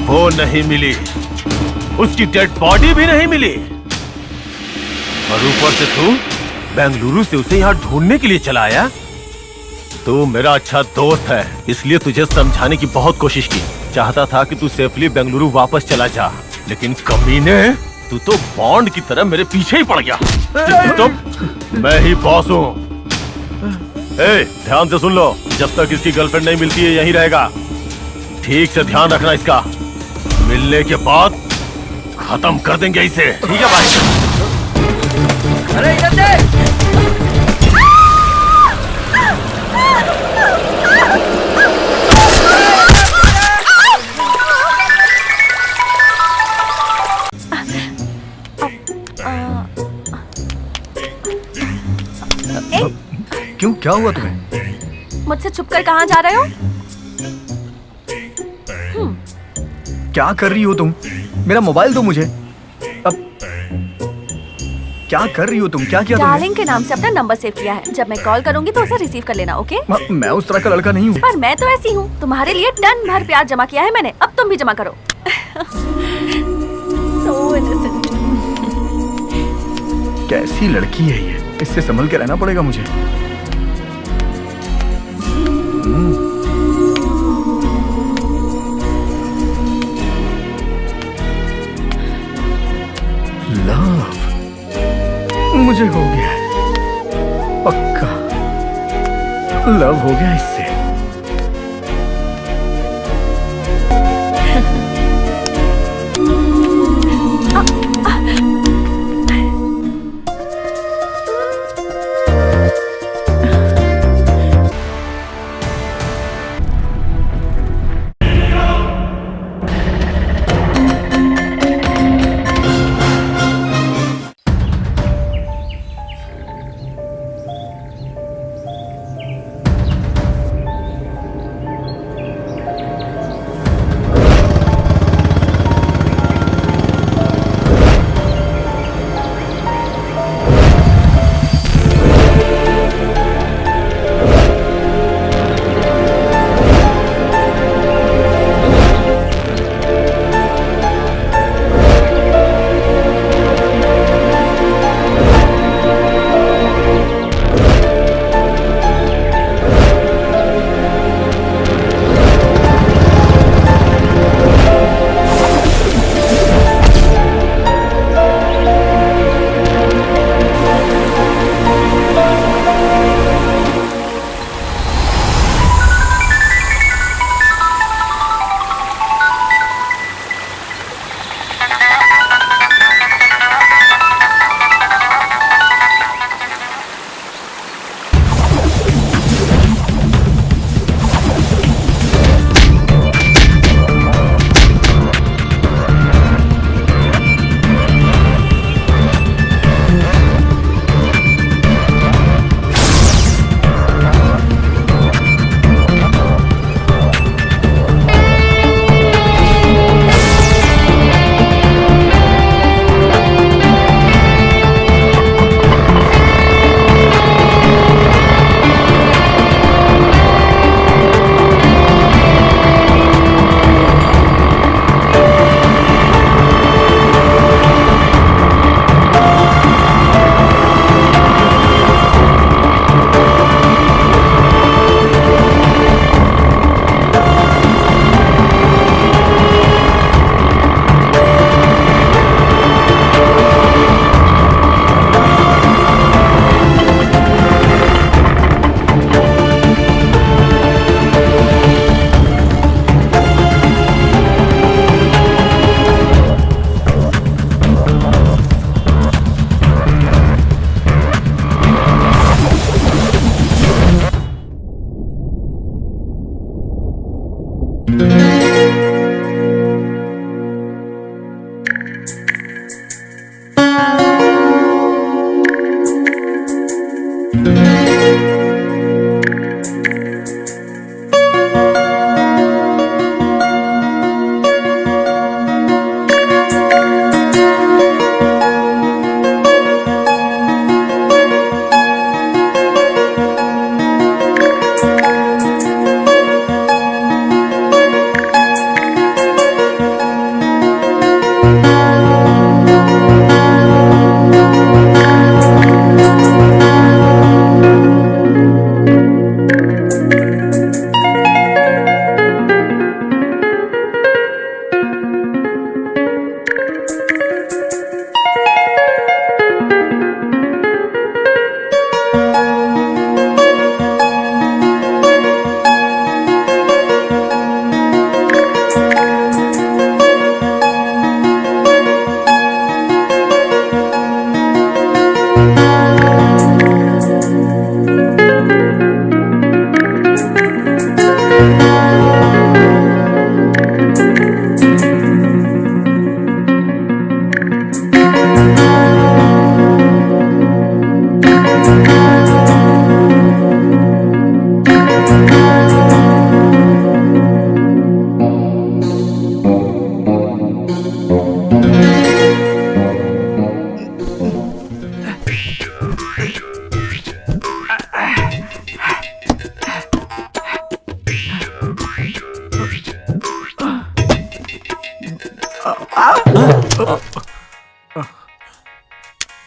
वो नहीं मिली, उसकी डेड बॉडी भी नहीं मिली, और ऊपर से तू बेंगलुरु से उसे यहाँ ढूंढने के लिए चला आया। तू मेरा अच्छा दोस्त है, इसलिए तुझे समझाने की बहुत कोशिश की। चाहता था कि तू सेफली बेंगलुरु वापस चला जा, लेकिन कमीने, तू तो बॉन्ड की तरह मेरे पीछे ही पड़ गया। तो मैं ही बॉस हूँ। ध्यान से सुन लो, जब तक इसकी गर्लफ्रेंड नहीं मिलती है यहीं रहेगा। ठीक से ध्यान रखना इसका, मिलने के बाद खत्म कर देंगे इसे। ठीक है भाई? अरे इधर देख। क्यों, क्या हुआ तुम्हें? मुझसे छुपकर कहाँ जा रहे हो? क्या कर रही हो तुम? मेरा मोबाइल दो मुझे। अब क्या कर रही हो तुम? क्या किया तुमने? डार्लिंग के नाम से अपना नंबर सेव किया है। जब मैं कॉल करूंगी तो उसे रिसीव कर लेना, ओके? मैं उस तरह का लड़का नहीं हूँ। पर मैं तो ऐसी हूँ। तुम्हारे लिए टन भर प्यार जमा किया है मैंने, अब तुम भी जमा करो। So innocent. कैसी लड़की है ये? इससे संभल के रहना पड़ेगा मुझे। लव मुझे हो गया, पक्का लव हो गया इससे।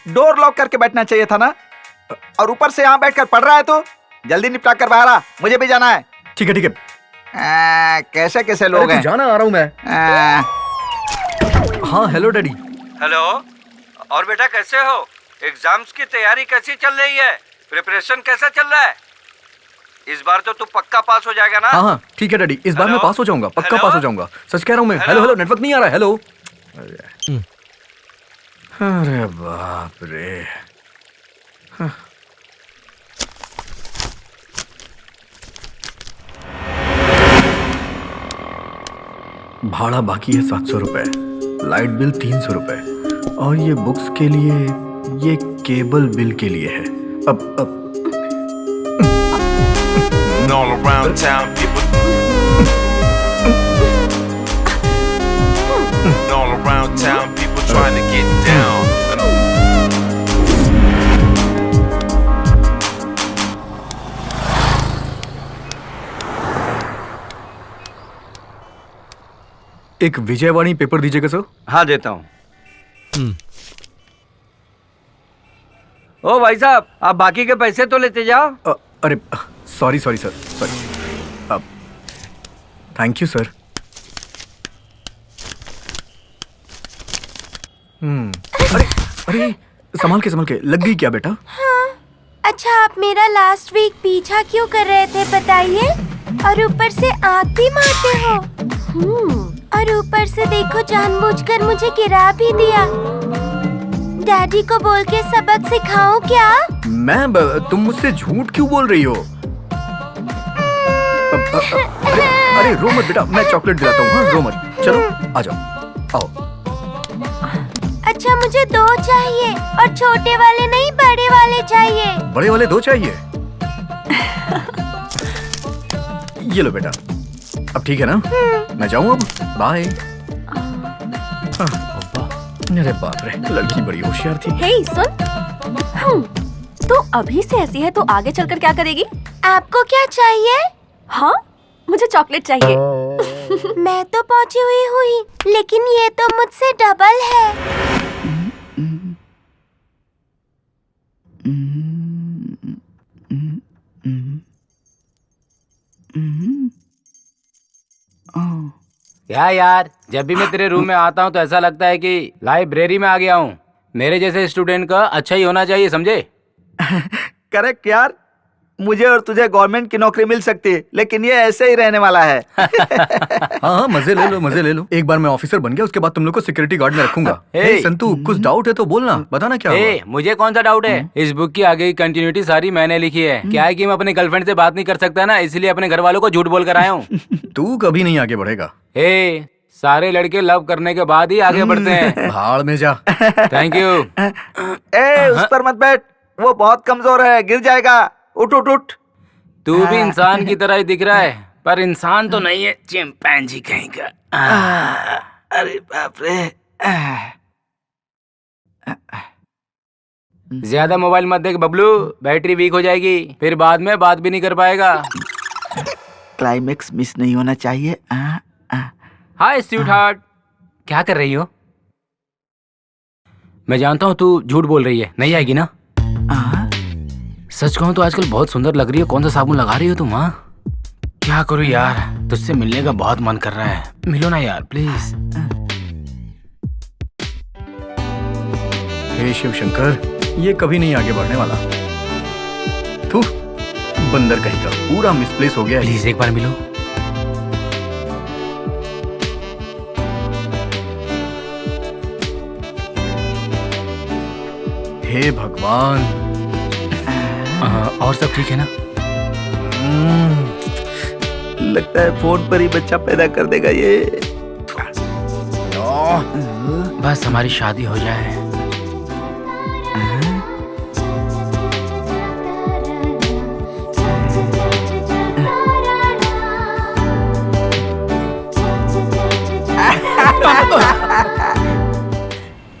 डोर लॉक करके बैठना चाहिए था ना, और ऊपर से यहाँ बैठकर पढ़ रहा है तो जल्दी निपटा कर बाहर आ, मुझे भी जाना है। ठीक है ठीक है। कैसे कैसे लोग हैं। जाना आ रहा हूँ मैं। हाँ हेलो डैडी। हेलो। और बेटा कैसे हो? एग्जाम्स की तैयारी कैसी चल रही है? प्रिपरेशन कैसा चल रहा है? इस बार तो तू पक्का पास हो जाएगा ना? हाँ हाँ ठीक है डैडी, इस बार मैं पास हो जाऊंगा, पक्का पास हो जाऊंगा, सच कह रहा हूँ मैं। हेलो हेलो, नेटवर्क नहीं आ रहा है। हेलो। अरे बाप रे। भाड़ा बाकी है 700 रुपए, लाइट बिल 300 रुपए, और ये बुक्स के लिए, ये केबल बिल के लिए है। अब all around town people all around town people trying to get down. एक विजयवाणी पेपर दीजिएगा सर। हाँ देता हूँ। ओ भाई साहब, आप बाकी के पैसे तो लेते जाओ। अरे सॉरी सॉरी सर, सॉरी। अब थैंक यू सर। अरे अरे संभाल के लग गई क्या बेटा? हाँ। अच्छा, आप मेरा लास्ट वीक पीछा क्यों कर रहे थे बताइए? और ऊपर से आँख भी मारते हो। और ऊपर से देखो, जानबूझकर मुझे गिरा भी दिया। डैडी को बोल के सबक सिखाऊं क्या? मैं तुम मुझसे झूठ क्यों बोल रही हो? अरे रो मत बेटा, मैं चॉकलेट दिलाता हूँ। हाँ रो मत, चलो आ जाओ, आओ। अच्छा मुझे 2 चाहिए, और छोटे वाले नहीं, बड़े वाले चाहिए। बड़े वाले 2 चाहिए? ये लो बेटा, अब ठीक है ना? मैं जाऊँ अब, बाय। अरे बाप रे, लड़की बड़ी होशियार थी। हे सुन, तो अभी से ऐसी है तो आगे चलकर क्या करेगी? आपको क्या चाहिए? हाँ, मुझे चॉकलेट चाहिए। मैं तो पहुंची हुई हुई, लेकिन ये तो मुझसे डबल है। क्या यार, जब भी मैं तेरे रूम में आता हूँ तो ऐसा लगता है कि लाइब्रेरी में आ गया हूँ। मेरे जैसे स्टूडेंट का अच्छा ही होना चाहिए, समझे? करेक्ट यार, मुझे और तुझे गवर्नमेंट की नौकरी मिल सकती है, लेकिन ये ऐसे ही रहने वाला है। हाँ मजे ले लो, मजे ले लो। एक बार मैं ऑफिसर बन गया, उसके बाद तुम लोग को सिक्योरिटी गार्ड में रखूंगा। संतू, कुछ डाउट है तो बोलना, बताना क्या हुआ? मुझे कौन सा डाउट है? इस बुक की आगे की कंटिन्यूटी सारी मैंने लिखी है। क्या है कि मैं अपने गर्लफ्रेंड से बात नहीं कर सकता ना, इसलिए अपने घर वालों को झूठ बोल कर आया हूँ। तू कभी नहीं आगे बढ़ेगा। सारे लड़के लव करने के बाद ही आगे बढ़ते हैं। भाड़ में जा। Thank you. उस पर मत बैठ, वो बहुत कमजोर है, गिर जाएगा। उठ उठ उठ। तू भी इंसान की तरह ही दिख रहा है, पर इंसान तो नहीं है, चिंपैंजी कहीं का। अरे बाप रे। ज्यादा मोबाइल मत देख बबलू, बैटरी वीक हो जाएगी, फिर बाद में बात भी नहीं कर पाएगा। क्लाइमेक्स मिस नहीं होना चाहिए। हाय स्वीटहार्ट, क्या कर रही हो? मैं जानता हूँ तू झूठ बोल रही है, नहीं आएगी ना? सच कहूँ तो आजकल बहुत सुंदर लग रही हो। कौन सा साबुन लगा रही हो तुम? हाँ क्या करूँ यार, तुझसे मिलने का बहुत मन कर रहा है, मिलो ना यार प्लीज। हे शिव शंकर, ये कभी नहीं आगे बढ़ने वाला। तू बंदर कहीं का, पूरा मिसप्लेस हो गया। प्लीज एक बार मिलो। हे भगवान। और सब ठीक है ना? लगता है फोन पर ही बच्चा पैदा कर देगा ये। बस हमारी शादी हो जाए।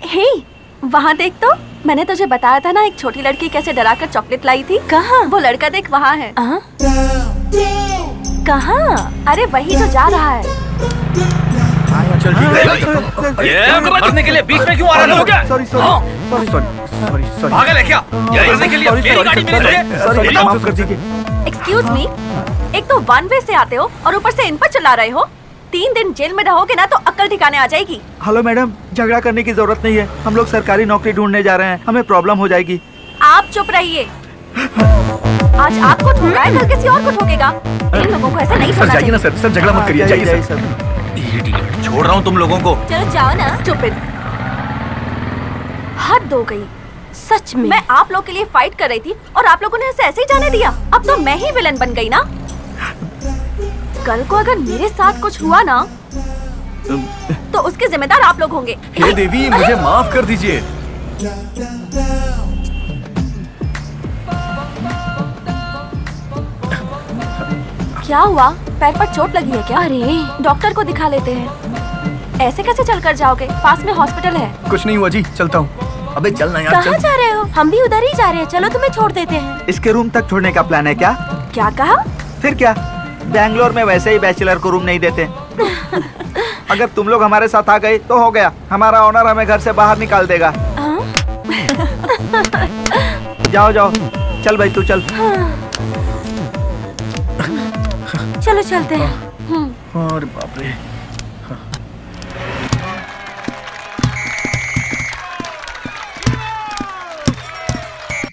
हे, वहाँ देख तो, मैंने तुझे बताया था ना एक छोटी लड़की कैसे डराकर चॉकलेट लाई थी। कहाँ? वो लड़का देख वहाँ है। कहाँ? अरे वही जो जा रहा है। चल ठीक है। ये मरने के लिए बीच में क्यों आ रहे हो क्या? सॉरी सॉरी सॉरी सॉरी भागे ले क्या? ये मरने के लिए मेरी गाड़ी में सॉरी माफ कर दीजिए। एक्सक्यूज मी, एक तो वन वे से आते हो और ऊपर से इन पर चला रहे हो। 3 दिन जेल में रहोगे ना तो अक्ल ठिकाने आ जाएगी। हेलो मैडम, झगड़ा करने की जरूरत नहीं है। हम लोग सरकारी नौकरी ढूंढने जा रहे हैं, हमें प्रॉब्लम हो जाएगी। आप चुप रहिए। आज आपको ठोका है, कल किसी और को ठोकेगा। इन लोगों को ऐसा नहीं सर करना जाइए ना चाहिए। सर, सर झगड़ा मत करिए, जाइए सर। इडियट, छोड़ रहा हूँ तुम लोगों को। चलो जाओ ना। स्टूपिड, हद हो गई। सच में मैं आप लोग के लिए फाइट कर रही थी और आप लोगों ने ऐसे ऐसे ही जाने दिया। अब तो मैं ही विलन बन गई ना। कल को अगर मेरे साथ कुछ हुआ ना तो उसके जिम्मेदार आप लोग होंगे। हे देवी, मुझे माफ कर दीजिए। क्या हुआ? पैर पर चोट लगी है क्या? अरे डॉक्टर को दिखा लेते हैं। ऐसे कैसे चलकर जाओगे? पास में हॉस्पिटल है। कुछ नहीं हुआ जी, चलता हूँ। अबे चल ना यार, कहाँ चल। जा रहे हो? हम भी उधर ही जा रहे हैं। चलो तुम्हें छोड़ देते हैं। इसके रूम तक छोड़ने का प्लान है क्या? क्या कहा? फिर क्या, बैंगलोर में वैसे ही बैचलर को रूम नहीं देते। अगर तुम लोग हमारे साथ आ गए तो हो गया, हमारा ऑनर हमें घर से बाहर निकाल देगा। जाओ जाओ, चल भाई तू चल। चलो चलते हैं। अरे बाप रे।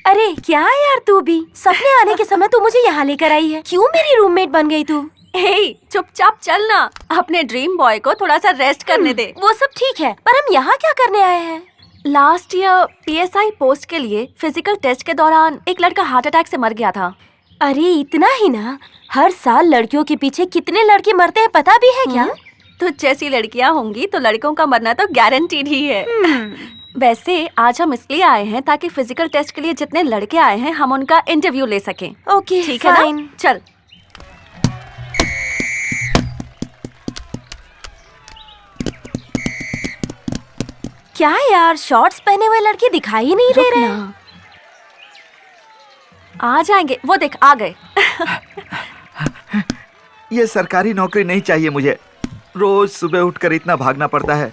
अरे क्या यार, तू भी सपने आने के समय तू मुझे यहाँ लेकर आई है। क्यों मेरी रूममेट बन गई तू? हे, चुपचाप चलना। अपने ड्रीम बॉय को थोड़ा सा रेस्ट करने दे। वो सब ठीक है, पर हम यहाँ क्या करने आए हैं? लास्ट ईयर पीएसआई पोस्ट के लिए फिजिकल टेस्ट के दौरान एक लड़का हार्ट अटैक से मर गया था। अरे इतना ही ना, हर साल लड़कियों के पीछे कितने लड़के मरते हैं पता भी है क्या? तो जैसी लड़कियां होंगी तो लड़कों का मरना तो गारंटीड ही है। वैसे आज हम इसलिए आए हैं ताकि फिजिकल टेस्ट के लिए जितने लड़के आए हैं हम उनका इंटरव्यू ले सकें। ओके ठीक है फाइन। ना? चल। क्या यार, शॉर्ट्स पहने हुए लड़के दिखाई ही नहीं दे रहे हैं। आ जाएंगे, वो देख आ गए। ये सरकारी नौकरी नहीं चाहिए मुझे। रोज सुबह उठकर इतना भागना पड़ता है।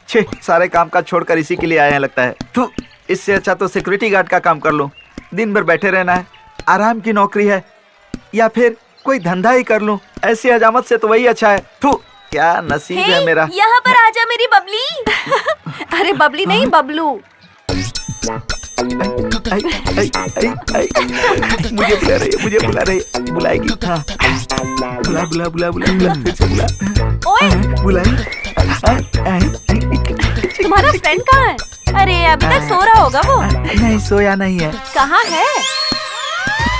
छे, सारे काम काज छोड़कर इसी के लिए आए हैं लगता है। तो इससे अच्छा तो सिक्योरिटी गार्ड का काम कर लूं। दिन भर बैठे रहना है, आराम की नौकरी है। या फिर कोई धंधा ही कर लूं। ऐसी हजामत से तो वही अच्छा है। थू, क्या नसीब है मेरा। यहाँ पर आजा मेरी बबली। अरे बबली नहीं, बबलू। आई, आई, आई, आई। मुझे बुला रही है, मुझे बुला रही है। बुलाएगी। हाँ। बुला बुला बुला बुला बुला, फिर से बुला। ओए, बुलाई। तुम्हारा फ्रेंड कहाँ है? अरे अभी तक सो रहा होगा वो। नहीं, सोया नहीं है। कहाँ है?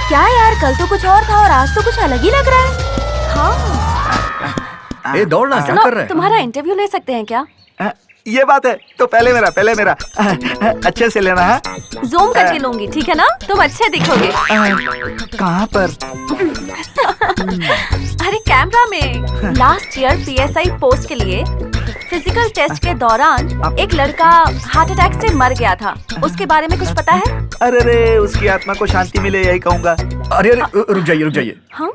क्या यार, कल तो कुछ और था और आज तो कुछ अलग ही लग रहा है। हाँ। ए दौड़ना, क्या सुनो, कर रहा है? तुम्हारा इंटरव्यू ले सकते हैं क्या? ये बात है तो पहले मेरा अच्छे से लेना है। जूम करके लूंगी, ठीक है ना? तुम अच्छे दिखोगे। कहाँ पर? अरे कैमरा में। लास्ट ईयर पीएसआई पोस्ट के लिए फिजिकल टेस्ट के दौरान एक लड़का हार्ट अटैक से मर गया था। उसके बारे में कुछ पता है? अरे रे, उसकी आत्मा को शांति मिले यही कहूँगा। अरे अरे रुक जाइए, रुक जाइए। हाँ?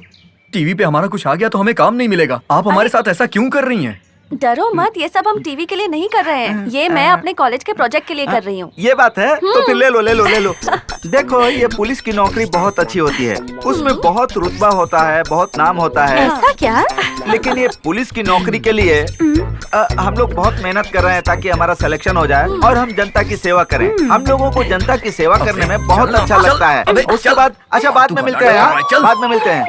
टीवी पे हमारा कुछ आ गया तो हमें काम नहीं मिलेगा। आप हमारे साथ ऐसा क्यों कर रही हैं? डरो मत, ये सब हम टीवी के लिए नहीं कर रहे हैं। ये मैं अपने कॉलेज के प्रोजेक्ट के लिए कर रही हूँ। ये बात है तो फिर ले लो। देखो, ये पुलिस की नौकरी बहुत अच्छी होती है। उसमें बहुत रुतबा होता है, बहुत नाम होता है। ऐसा क्या? लेकिन ये पुलिस की नौकरी के लिए हम लोग बहुत मेहनत कर रहे हैं ताकि हमारा सिलेक्शन हो जाए और हम जनता की सेवा करें। हम लोगों को जनता की सेवा करने में बहुत अच्छा लगता है। उसके बाद अच्छा बाद में मिलते हैं। हाँ? बाद में मिलते हैं।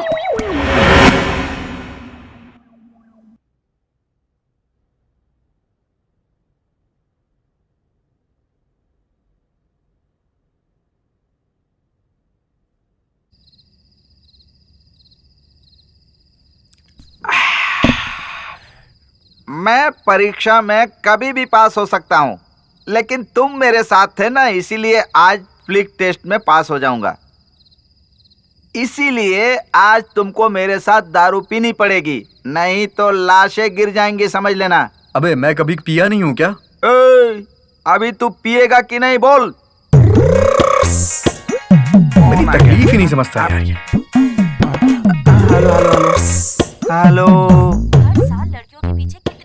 मैं परीक्षा में कभी भी पास हो सकता हूँ, लेकिन तुम मेरे साथ थे ना, इसीलिए आज फ्लिक टेस्ट में पास हो जाऊंगा। इसीलिए आज तुमको मेरे साथ दारू पीनी पड़ेगी, नहीं तो लाशें गिर जाएंगी, समझ लेना। अबे मैं कभी पिया नहीं हूँ क्या? अभी तू पिएगा कि नहीं बोल। मेरी तकलीफ ही नहीं समझता यार ये। हेलो। हर साल लड़कियों के पीछे कितने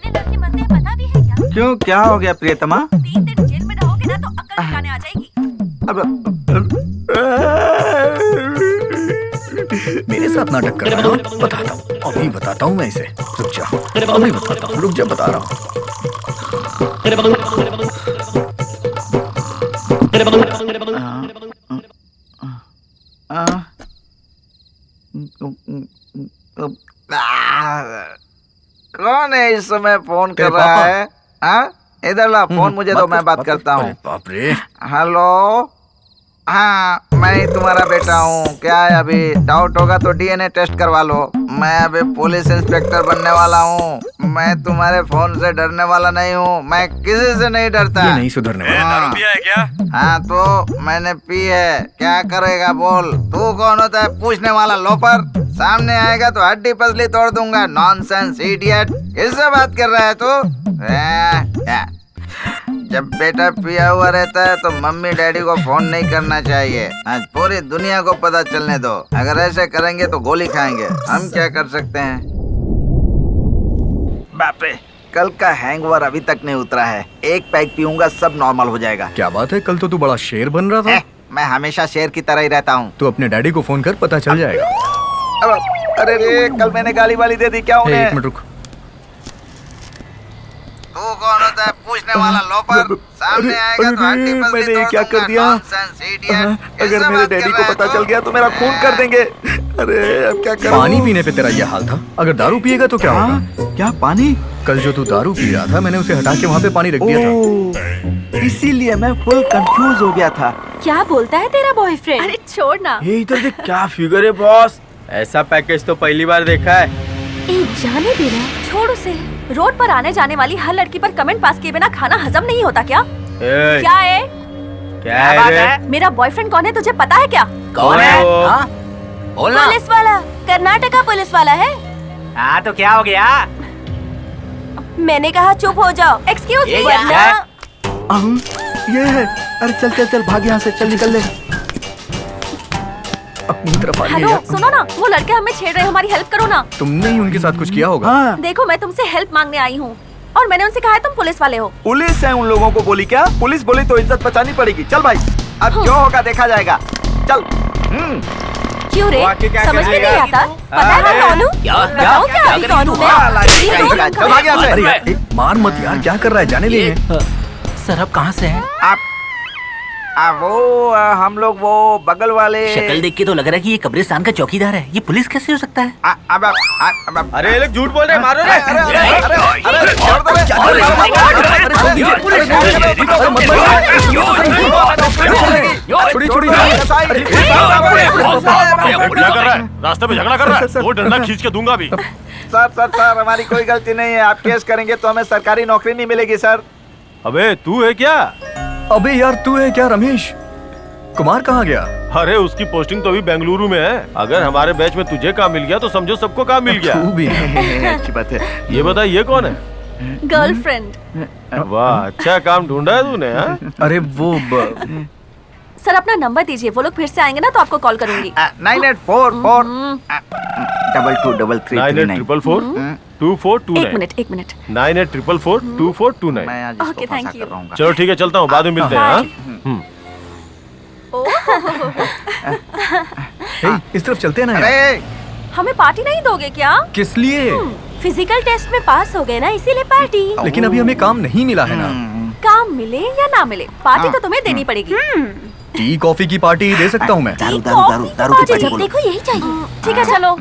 क्यों, क्या हो गया प्रियतमा? 3 दिन जेल में रहोगे ना तो अक्ल ठिकाने आ जाएगी। मेरे साथ नाटक कर रहा है? बताता हूँ, अभी बताता हूँ मैं इसे। रुक जा, अभी बताता हूँ, रुक जा, बता रहा हूँ। कौन है इस समय फोन कर तेरे रहा पापा। है? हाँ, इधर ला फोन मुझे दो, मैं बात करता हूँ। अरे बाप रे, हेलो, हाँ मैं ही तुम्हारा बेटा हूँ। क्या है, अभी डाउट होगा तो डीएनए टेस्ट करवा लो। मैं अभी पुलिस इंस्पेक्टर बनने वाला हूँ। मैं तुम्हारे फोन से डरने वाला नहीं हूँ, मैं किसी से नहीं डरता। ये नहीं सुधरने वाला। हाँ। पिया है क्या? हाँ तो मैंने पी है, क्या करेगा बोल? तू कौन होता है पूछने वाला लोफर? सामने आएगा तो हड्डी पसली तोड़ दूंगा। नॉनसेंस इडियट, किससे बात कर रहा है तू? जब बेटा पिया हुआ रहता है तो मम्मी डैडी को फोन नहीं करना चाहिए। आज पूरी दुनिया को पता चलने दो। अगर ऐसे करेंगे तो गोली खाएंगे। हम क्या कर सकते हैं? बाप रे, कल का हैंगओवर अभी तक नहीं उतरा है। एक पैक पीऊंगा सब नॉर्मल हो जाएगा। क्या बात है, कल तो तू बड़ा शेर बन रहा था। मैं हमेशा शेर की तरह ही रहता हूँ। तू अपने डैडी को फोन कर, पता चल जाएगा। अरे रे, कल मैंने गाली वाली दे दी क्या उन्हें? एक मिनट रुक। तू कौन होता है पूछने वाला लोफर? सामने आएगा तो हड्डी पसली मैंने तोड़ क्या कर दूंगा। दिया? नॉनसेंस इडियट, अगर मेरे डैडी को पता चल गया तो मेरा खून कर देंगे। अरे अब क्या करूं? पानी पीने पे तेरा ये हाल था, अगर दारू पिएगा तो क्या होगा? क्या पानी? कल जो तू दारू पी रहा था, मैंने उसे हटा के वहाँ पे पानी रख दिया था। इसीलिए मैं फुल कंफ्यूज हो गया था। क्या बोलता है तेरा बॉयफ्रेंड? अरे छोड़ ना। ये इधर देख, क्या फिगर है बॉस। ऐसा पैकेज तो पहली बार देखा है। जाने दे रहा। छोड़ उसे। रोड पर आने जाने वाली हर लड़की पर कमेंट पास किए बिना खाना हजम नहीं होता क्या? ए, क्या है? क्या है रे? मेरा बॉयफ्रेंड कौन है तुझे पता है क्या? कौन है? ओ, हाँ? बोलना। पुलिस वाला, कर्नाटका पुलिस वाला है। हाँ तो क्या हो गया? मैंने कहा चुप हो जाओ। एक्सक्यूज ये मी। क्या है? ये है। अरे चल चल चल, भाग यहाँ से, चल निकल ले। अपनी तरफ आइए हेलो यार। सुनो ना, वो लड़के हमें छेड़ रहे हैं, हमारी हेल्प करो ना। तुमने ही उनके साथ कुछ किया होगा। देखो मैं तुमसे हेल्प मांगने आई हूँ और मैंने उनसे कहा है तुम पुलिस वाले हो। पुलिस है उन लोगों को बोली क्या? पुलिस बोली तो इज्जत बचानी पड़ेगी। चल भाई, अब जो होगा देखा जाएगा। चल। क्यों रे, आके क्या समझ में करेगा? नहीं आता? पता है मैं कौन हूँ? बताओ क्या अभी कौन हूँ मैं? चल भाग यहाँ से। अरे यार, मार मत यार, क्या कर रहा है, जाने दे। सर अब कहाँ से हैं? वो हम लोग वो बगल वाले। शक्ल देख के तो लग रहा है कि ये कब्रिस्तान का चौकीदार है। ये पुलिस कैसे हो सकता है? अरे ये लोग झूठ बोल रहे हैं, मारो रे। अरे छोड़ दो रे। छोड़ी छोड़ी। क्या कर रहा है? रास्ते में झगड़ा कर रहा है? वो डंडा खींच के दूंगा अभी। सर हमारी कोई गलती नहीं है। आप केस करेंगे तो हमें सरकारी नौकरी नहीं मिलेगी सर। अबे तू है क्या? अबे यार, तू है क्या रमेश? कुमार कहाँ गया? अरे उसकी पोस्टिंग तो अभी बेंगलुरु में है। अगर हमारे बैच में तुझे काम मिल गया तो समझो सबको काम मिल गया। तू भी है। अच्छी बात है। ये बता, ये कौन है? गर्लफ्रेंड। वाह, अच्छा काम ढूंढा है तूने। हाँ? अरे वो सर अपना नंबर दीजिए, वो लोग फिर से आएंगे ना तो आपको कॉल करूंगी। 9844 223339। 9844242429। एक मिनट। 9844242429। मैं आज इसको Okay, फंसा thank कर you. रहूंगा। चलो ठीक है, चलता हूँ, बाद में मिलते हैं। हाँ? हे, इस तरफ चलते हैं ना यार। अरे हमें पार्टी नहीं दोगे क्या? किस लिए? फिजिकल टेस्ट में पास हो गए ना, इसीलिए पार्टी। लेकिन अभी हमें काम नहीं मिला है ना। काम मिले या ना मिले, पार्टी तो तुम्हें देनी पड़ेगी। टी कॉफी की पार्टी दे सकता हूँ मैं। दारू की पार्टी बोलो। देखो यही चाहिए। ठीक है चलो।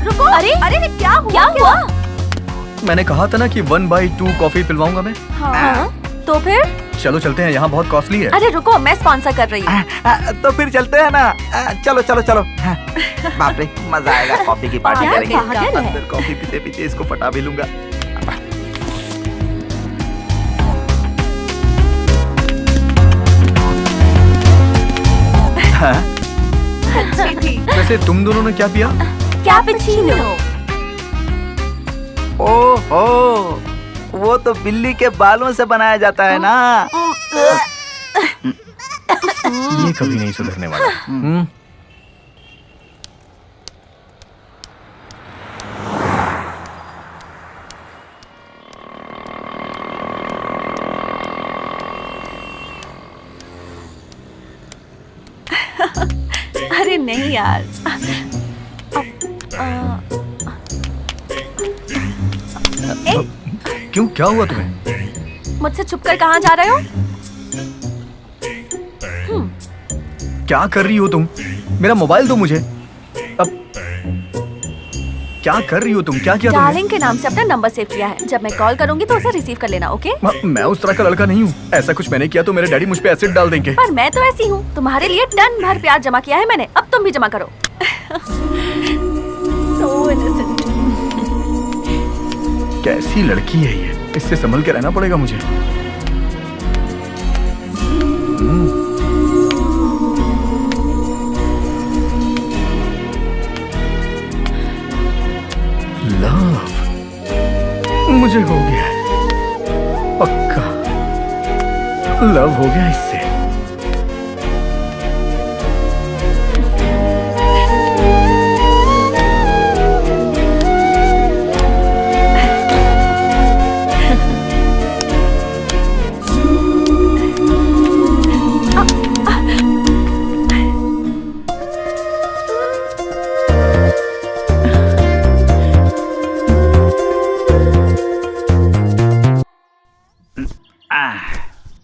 रुको। अरे क्या हुआ? मैंने कहा था ना कि 1/2 कॉफी पिलवाऊंगा मैं। हाँ तो फिर? चलो चलते हैं, यहाँ बहुत कॉस्टली है। अरे रुको, मैं स्पॉन्सर कर रही हूँ। तो फिर चलते हैं ना। चलो चलो चलो। बाप रे, मजा आएगा। कॉफी की पार्टी क्या करेंगे। पागल है? अंदर कॉफी पीते पीते इसको पटा भी लूंगा। अच्छी थी। वैसे तुम दोनों ने क्या पिया? कैपुचिनो। ओहो, वो तो बिल्ली के बालों से बनाया जाता है ना। ये कभी नहीं सुधरने वाला। अरे नहीं यार। क्यों, क्या हुआ तुम्हें? मुझसे छुपकर कहाँ जा रहे हो? क्या कर रही हो तुम? मेरा मोबाइल दो मुझे। अब क्या कर रही हो तुम? क्या किया तुमने? डार्लिंग के नाम से अपना नंबर सेव किया है। जब मैं कॉल करूंगी तो उसे रिसीव कर लेना, ओके? मैं उस तरह का लड़का नहीं हूँ। ऐसा कुछ मैंने किया तो मेरे डैडी मुझ पे एसिड डाल देंगे। पर मैं तो ऐसी हूँ। तुम्हारे लिए टन भर प्यार जमा किया है मैंने। अब तुम भी जमा करो। So innocent. कैसी लड़की है ये? इससे संभल के रहना पड़ेगा मुझे। लव मुझे हो गया है, पक्का लव हो गया इससे।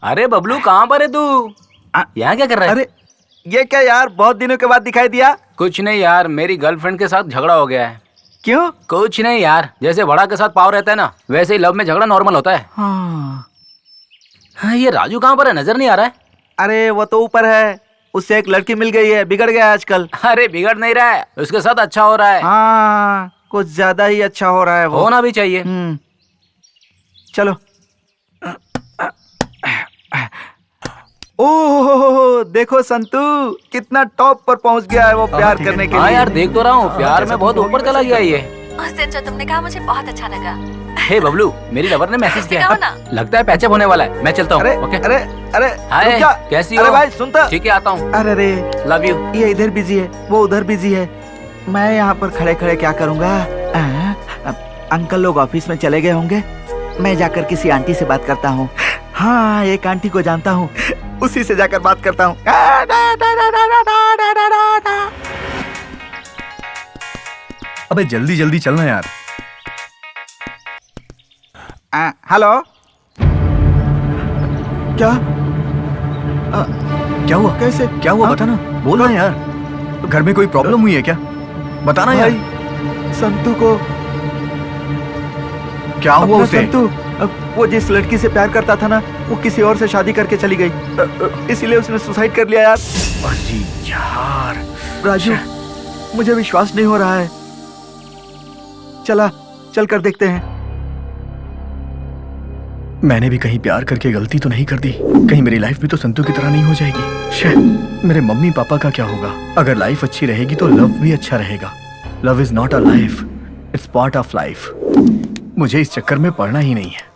अरे बबलू, कहाँ पर है तू? यहाँ क्या कर रहा है? अरे ये क्या यार, बहुत दिनों के बाद दिखाई दिया। कुछ नहीं यार, मेरी गर्लफ्रेंड के साथ झगड़ा हो गया है। क्यों? कुछ नहीं यार, जैसे बड़ा के साथ पाव रहता है ना, वैसे ही लव में झगड़ा नॉर्मल होता है। हाँ, ये राजू कहाँ पर है? नजर नहीं आ रहा है। अरे वो तो ऊपर है, उससे एक लड़की मिल गई है, बिगड़ गया आजकल। अरे बिगड़ नहीं रहा है, उसके साथ अच्छा हो रहा है। हाँ, कुछ ज्यादा ही अच्छा हो रहा है वो। होना भी चाहिए। चलो। ओह देखो संतू, कितना टॉप पर पहुंच गया है वो प्यार करने के हाँ लिए। यार, देख तो रहा हूँ, प्यार में बहुत ऊपर चला गया ये। उस दिन जो तुमने कहा मुझे बहुत अच्छा लगा। हे बबलू, मेरी लवर ने मैसेज किया कहो है। ना। लगता है पैचअप होने वाला है। मैं चलता अरे हूँ। ओके। अरे अरे हाय, रुक जा। कैसी हो? अरे भाई सुनता। ठीक है, आता हूँ। अरे रे, लव यू। ये इधर बिजी है, वो उधर बिजी है। मैं यहाँ पर खड़े खड़े क्या करूँगा? अंकल लोग ऑफिस में चले गए होंगे। मैं जाकर किसी आंटी से बात करता हूँ। हाँ, एक आंटी को जानता हूँ, उसी से जाकर बात करता हूँ। अबे जल्दी जल्दी चलना यार। हेलो। क्या? क्या हुआ? कैसे? क्या हुआ? हाँ? बताना, बोलना यार। घर में कोई प्रॉब्लम हुई है क्या? बताना यार। भाई, संतू को। क्या हुआ अपना उसे? संतू, वो जिस लड़की से प्यार करता था ना, वो किसी और से शादी करके चली गई। इसीलिए उसने सुसाइड कर लिया यार। अरे यार राजू, मुझे विश्वास नहीं हो रहा है। चला, चल कर देखते हैं। मैंने भी कहीं प्यार करके गलती तो नहीं कर दी? कहीं मेरी लाइफ भी तो संतू की तरह नहीं हो जाएगी? शे, मेरे मम्मी पापा का क्या होगा? अगर लाइफ अच्छी रहेगी तो लव भी अच्छा रहेगा। Love is not a life, it's part of life. मुझे इस चक्कर में पड़ना ही नहीं है।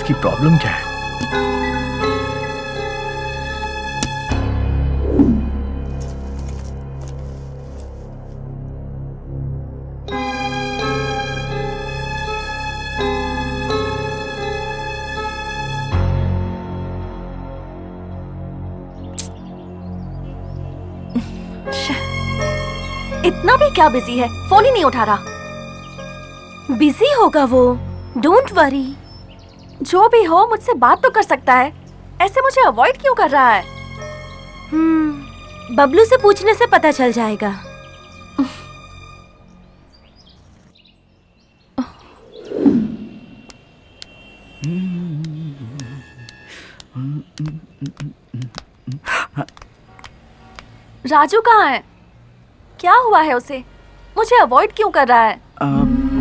इसकी प्रॉब्लम क्या है? इतना भी क्या बिजी है, फोन ही नहीं उठा रहा। बिजी होगा वो, डोंट वरी। जो भी हो मुझसे बात तो कर सकता है, ऐसे मुझे अवॉइड क्यों कर रहा है? बबलू से पूछने से पता चल जाएगा। राजू कहाँ है? क्या हुआ है उसे? मुझे अवॉइड क्यों कर रहा है?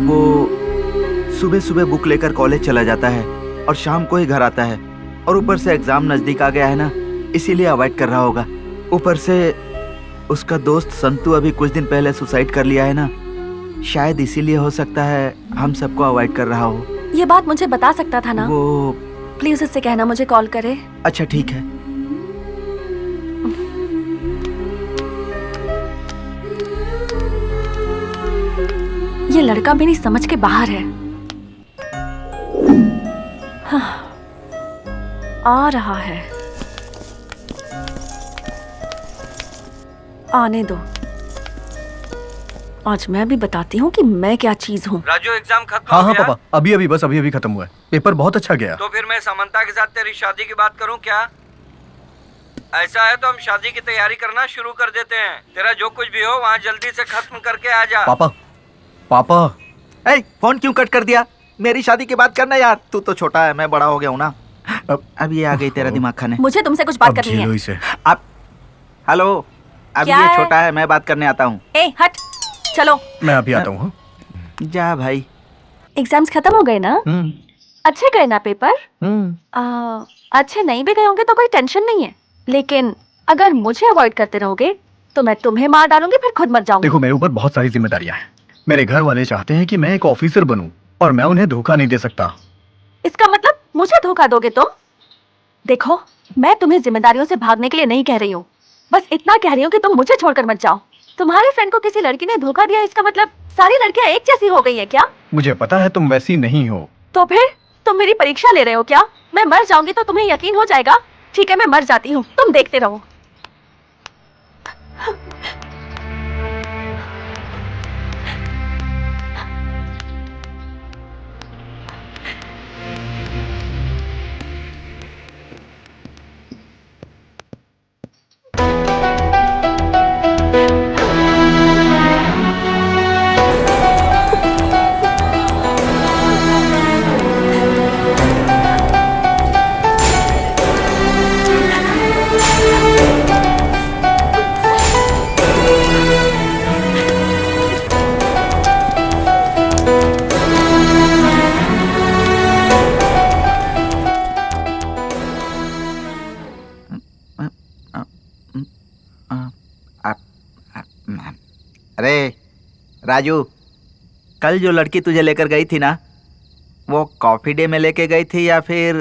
वो सुबह सुबह बुक लेकर कॉलेज चला जाता है और शाम को ही घर आता है, और ऊपर से एग्जाम नजदीक आ गया है ना, इसीलिए अवॉइड कर रहा होगा। ऊपर से उसका दोस्त संतू अभी कुछ दिन पहले सुसाइड कर लिया है ना, शायद इसीलिए हो सकता है हम सबको अवॉइड कर रहा हो। ये बात मुझे बता सकता था ना। वो प्लीज उससे कहना मुझे कॉल करे। अच्छा ठीक है। ये लड़का मेरी समझ के बाहर है। हाँ, आ रहा है, आने दो। आज मैं भी बताती हूँ कि मैं क्या चीज हूँ। राजू एग्जाम खत्म हाँ हो हाँ गया? पापा, अभी बस अभी खत्म हुआ है। पेपर बहुत अच्छा गया। तो फिर मैं समंता के साथ तेरी शादी की बात करूं क्या? ऐसा है तो हम शादी की तैयारी करना शुरू कर देते हैं। तेरा जो कुछ भी हो वहाँ जल्दी से खत्म करके आ जा। पापा ए, फोन क्यों कट कर दिया? मेरी शादी की बात करना यार। तू तो छोटा है, मैं बड़ा हो गया हूँ ना। अब ये आ गई तेरा दिमाग खाने। मुझे तुमसे कुछ बात करनी है। इसे। अब हेलो, अब क्या ये है? छोटा है, मैं बात करने आता हूँ। ए हट, चलो। मैं अभी आता हूँ। जा भाई। एग्जाम्स खत्म हो गए ना? अच्छे गए ना पेपर? अच्छे नहीं भी गए होंगे तो कोई टेंशन नहीं है, लेकिन अगर मुझे अवॉइड करते रहोगे तो मैं तुम्हें मार डालूंगी, फिर खुद मर जाऊंगी। देखो, मेरे ऊपर बहुत सारी जिम्मेदारियां हैं। मेरे घर वाले चाहते हैं कि मैं एक ऑफिसर बनूं, और मैं उन्हें धोखा नहीं दे सकता। इसका मतलब मुझे धोखा दोगे तुम? देखो, मैं तुम्हें जिम्मेदारियों से भागने के लिए नहीं कह रही हूँ, बस इतना कह रही हूँ कि तुम मुझे छोड़कर मत जाओ। तुम्हारे फ्रेंड को किसी लड़की ने धोखा दिया, इसका मतलब सारी लड़कियां एक जैसी हो गई है क्या? मुझे पता है तुम वैसी नहीं हो। तो फिर तुम मेरी परीक्षा ले रहे हो क्या? मैं मर जाऊंगी तो तुम्हें यकीन हो जाएगा? ठीक है, मैं मर जाती हूँ, तुम देखते रहो। अरे राजू, कल जो लड़की तुझे लेकर गई थी ना, वो कॉफी डे में लेके गई थी या फिर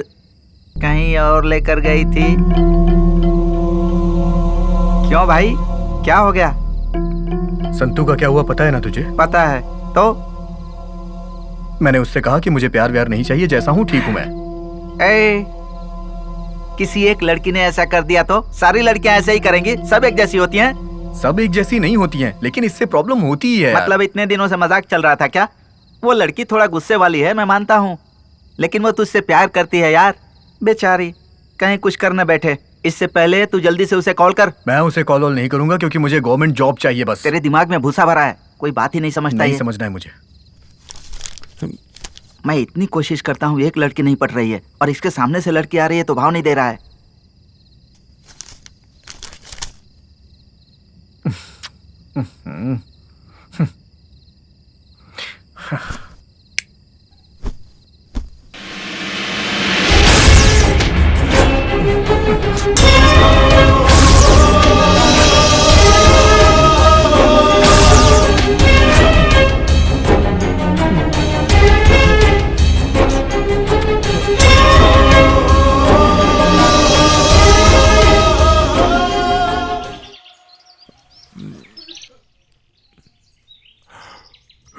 कहीं और लेकर गई थी? क्यों भाई, क्या हो गया? संतू का क्या हुआ पता है ना तुझे? पता है। तो मैंने उससे कहा कि मुझे प्यार व्यार नहीं चाहिए, जैसा हूँ ठीक हूँ मैं। किसी एक लड़की ने ऐसा कर दिया तो सारी लड़कियां ऐसे ही करेंगी? सब एक जैसी होती हैं? सब एक जैसी नहीं होती हैं, लेकिन इससे प्रॉब्लम होती ही है। मतलब इतने दिनों से मजाक चल रहा था क्या? वो लड़की थोड़ा गुस्से वाली है, मैं मानता हूँ, लेकिन वो तुझसे प्यार करती है यार। बेचारी कहीं कुछ कर न बैठे। इससे पहले तू जल्दी से उसे कॉल कर। मैं उसे कॉल वॉल नहीं करूंगा, क्योंकि मुझे गवर्नमेंट जॉब चाहिए बस। तेरे दिमाग में भूसा भरा है, कोई बात ही नहीं समझता। नहीं समझना है मुझे। मैं इतनी कोशिश करता हूँ, एक लड़की नहीं पट रही है, और इसके सामने से लड़की आ रही है तो भाव नहीं दे रहा है।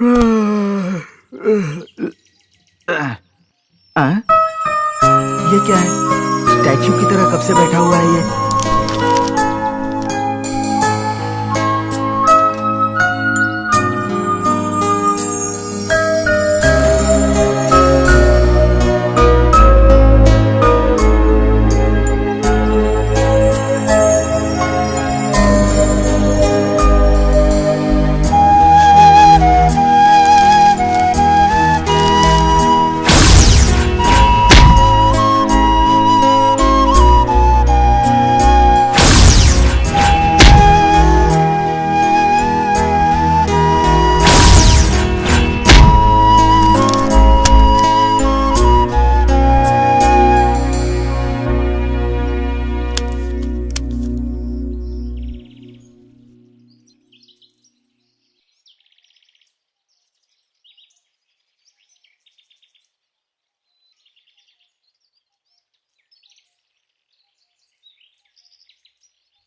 ये क्या है? स्टैच्यू की तरह कब से बैठा हुआ है ये?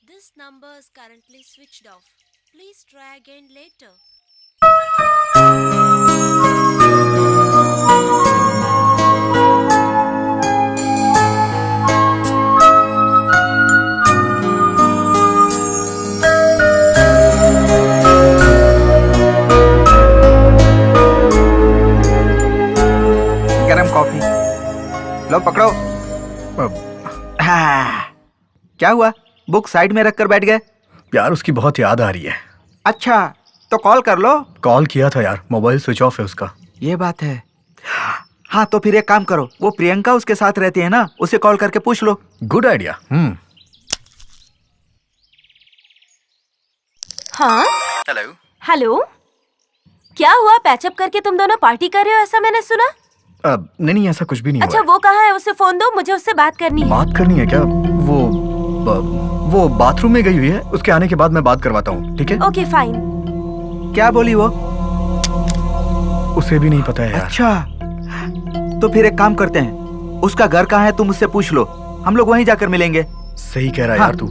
This number is currently switched off. Please try again later. गरम कॉफी लो, पकड़ो। क्या हुआ? बुक साइड में रखकर बैठ गए? यार उसकी बहुत याद आ रही है। अच्छा, तो कॉल कर लो। कॉल किया था यार, मोबाइल स्विच ऑफ है उसका। ये बात है। हाँ, तो फिर एक काम करो, वो प्रियंका उसके साथ रहती है ना, उसे कॉल करके पूछ लो। Good idea. हाँ हेलो। हेलो, क्या हुआ? पैचअप करके तुम दोनों पार्टी कर रहे हो ऐसा मैंने सुना। नहीं ऐसा कुछ भी नहीं अच्छा हुआ वो कहाँ है? उसे फोन दो, मुझे उससे बात करनी है। बात करनी है क्या? वो बाथरूम में गई हुई है, उसके आने के बाद मैं बात करवाता हूँ, ठीक है? Okay fine. क्या बोली वो? उसे भी नहीं पता है यार। अच्छा, तो फिर एक काम करते हैं, उसका घर कहाँ है तुम उससे पूछ लो, हम लोग वहीं जाकर मिलेंगे। सही कह रहा है यार तू।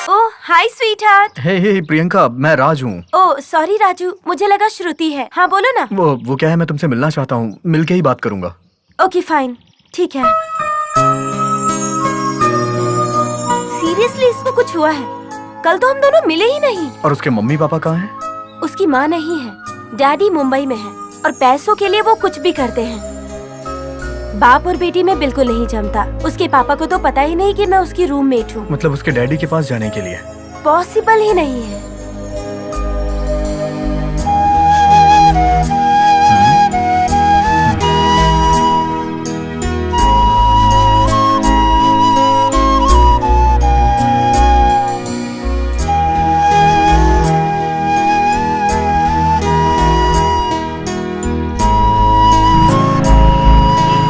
ओह हाय स्वीट हार्ट। हे प्रियंका, मैं राज हूँ। ओह सॉरी राजू, मुझे लगा श्रुति है। हाँ बोलो ना। वो क्या है, मैं तुमसे मिलना चाहता हूँ, मिलके ही बात करूंगा। ओके फाइन, ठीक है। सीरियसली इसको कुछ हुआ है? कल तो हम दोनों मिले ही नहीं। और उसके मम्मी पापा कहाँ हैं? उसकी माँ नहीं है, डैडी मुंबई में है और पैसों के लिए वो कुछ भी करते हैं। बाप और बेटी में बिल्कुल नहीं जमता। उसके पापा को तो पता ही नहीं कि मैं उसकी रूममेट हूँ। मतलब उसके डैडी के पास जाने के लिए? पॉसिबल ही नहीं है।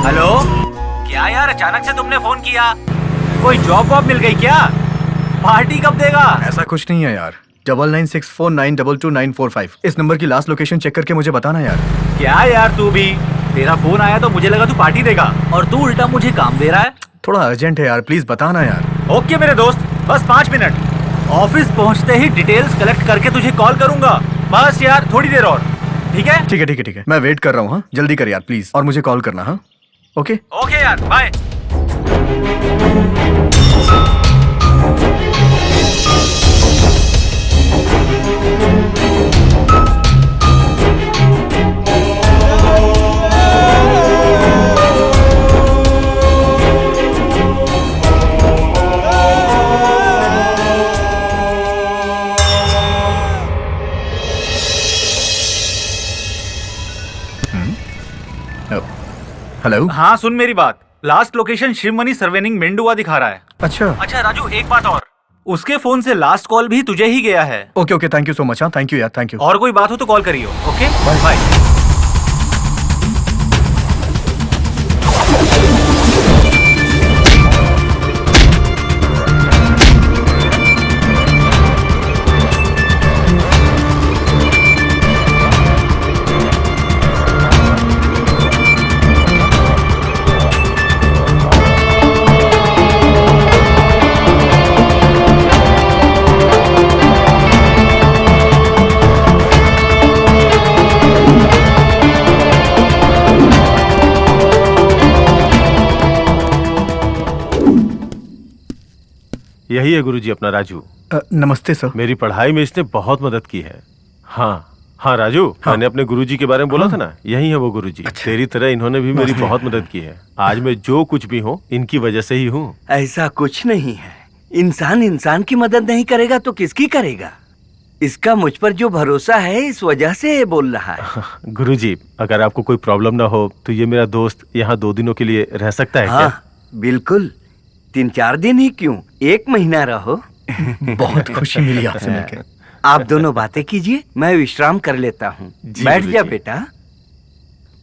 हेलो, क्या यार अचानक से तुमने फोन किया? कोई जॉब वॉब मिल गई क्या? पार्टी कब देगा? ऐसा कुछ नहीं है यार। 9964922945 इस नंबर की लास्ट लोकेशन चेक करके मुझे बताना यार। क्या यार तू भी, तेरा फोन आया तो मुझे लगा तू पार्टी देगा और तू उल्टा मुझे काम दे रहा है। थोड़ा अर्जेंट है यार, प्लीज बताना यार। ओके मेरे दोस्त, बस 5 मिनट। ऑफिस पहुंचते ही डिटेल्स कलेक्ट करके तुझे कॉल करूंगा। बस यार थोड़ी देर और, ठीक है? ठीक है, मैं वेट कर रहा हूँ। हाँ जल्दी कर यार प्लीज, और मुझे कॉल करना। हाँ ओके ओके यार, बाय। हेलो। हाँ सुन मेरी बात, लास्ट लोकेशन शिवमणि सर्वेनिंग मेंडुआ दिखा रहा है। अच्छा राजू एक बात और, उसके फोन से लास्ट कॉल भी तुझे ही गया है। Okay thank you so much. हाँ थैंक यू यार, थैंक यू। और कोई बात हो तो कॉल करियो। Okay bye. यही है गुरुजी अपना राजू। नमस्ते सर। मेरी पढ़ाई में इसने बहुत मदद की है। हाँ हाँ राजू, हाँ। मैंने अपने गुरुजी के बारे में बोला हाँ। था ना, यही है वो गुरुजी। अच्छा। तेरी तरह इन्होंने भी मेरी बहुत मदद की है। आज मैं जो कुछ भी हूँ इनकी वजह से ही हूँ। ऐसा कुछ नहीं है। इंसान इंसान की मदद नहीं करेगा तो किसकी करेगा? इसका मुझ पर जो भरोसा है इस वजह से ये बोल रहा है। गुरुजी, अगर आपको कोई प्रॉब्लम ना हो तो ये मेरा दोस्त यहाँ 2 दिनों के लिए रह सकता है क्या? हाँ बिल्कुल, 3-4 दिन ही क्यों, 1 महीना रहो। बहुत खुशी मिली आपसे मिलकर। आप दोनों बातें कीजिए, मैं विश्राम कर लेता हूँ। जी, बैठ जा गुरुजी। बेटा।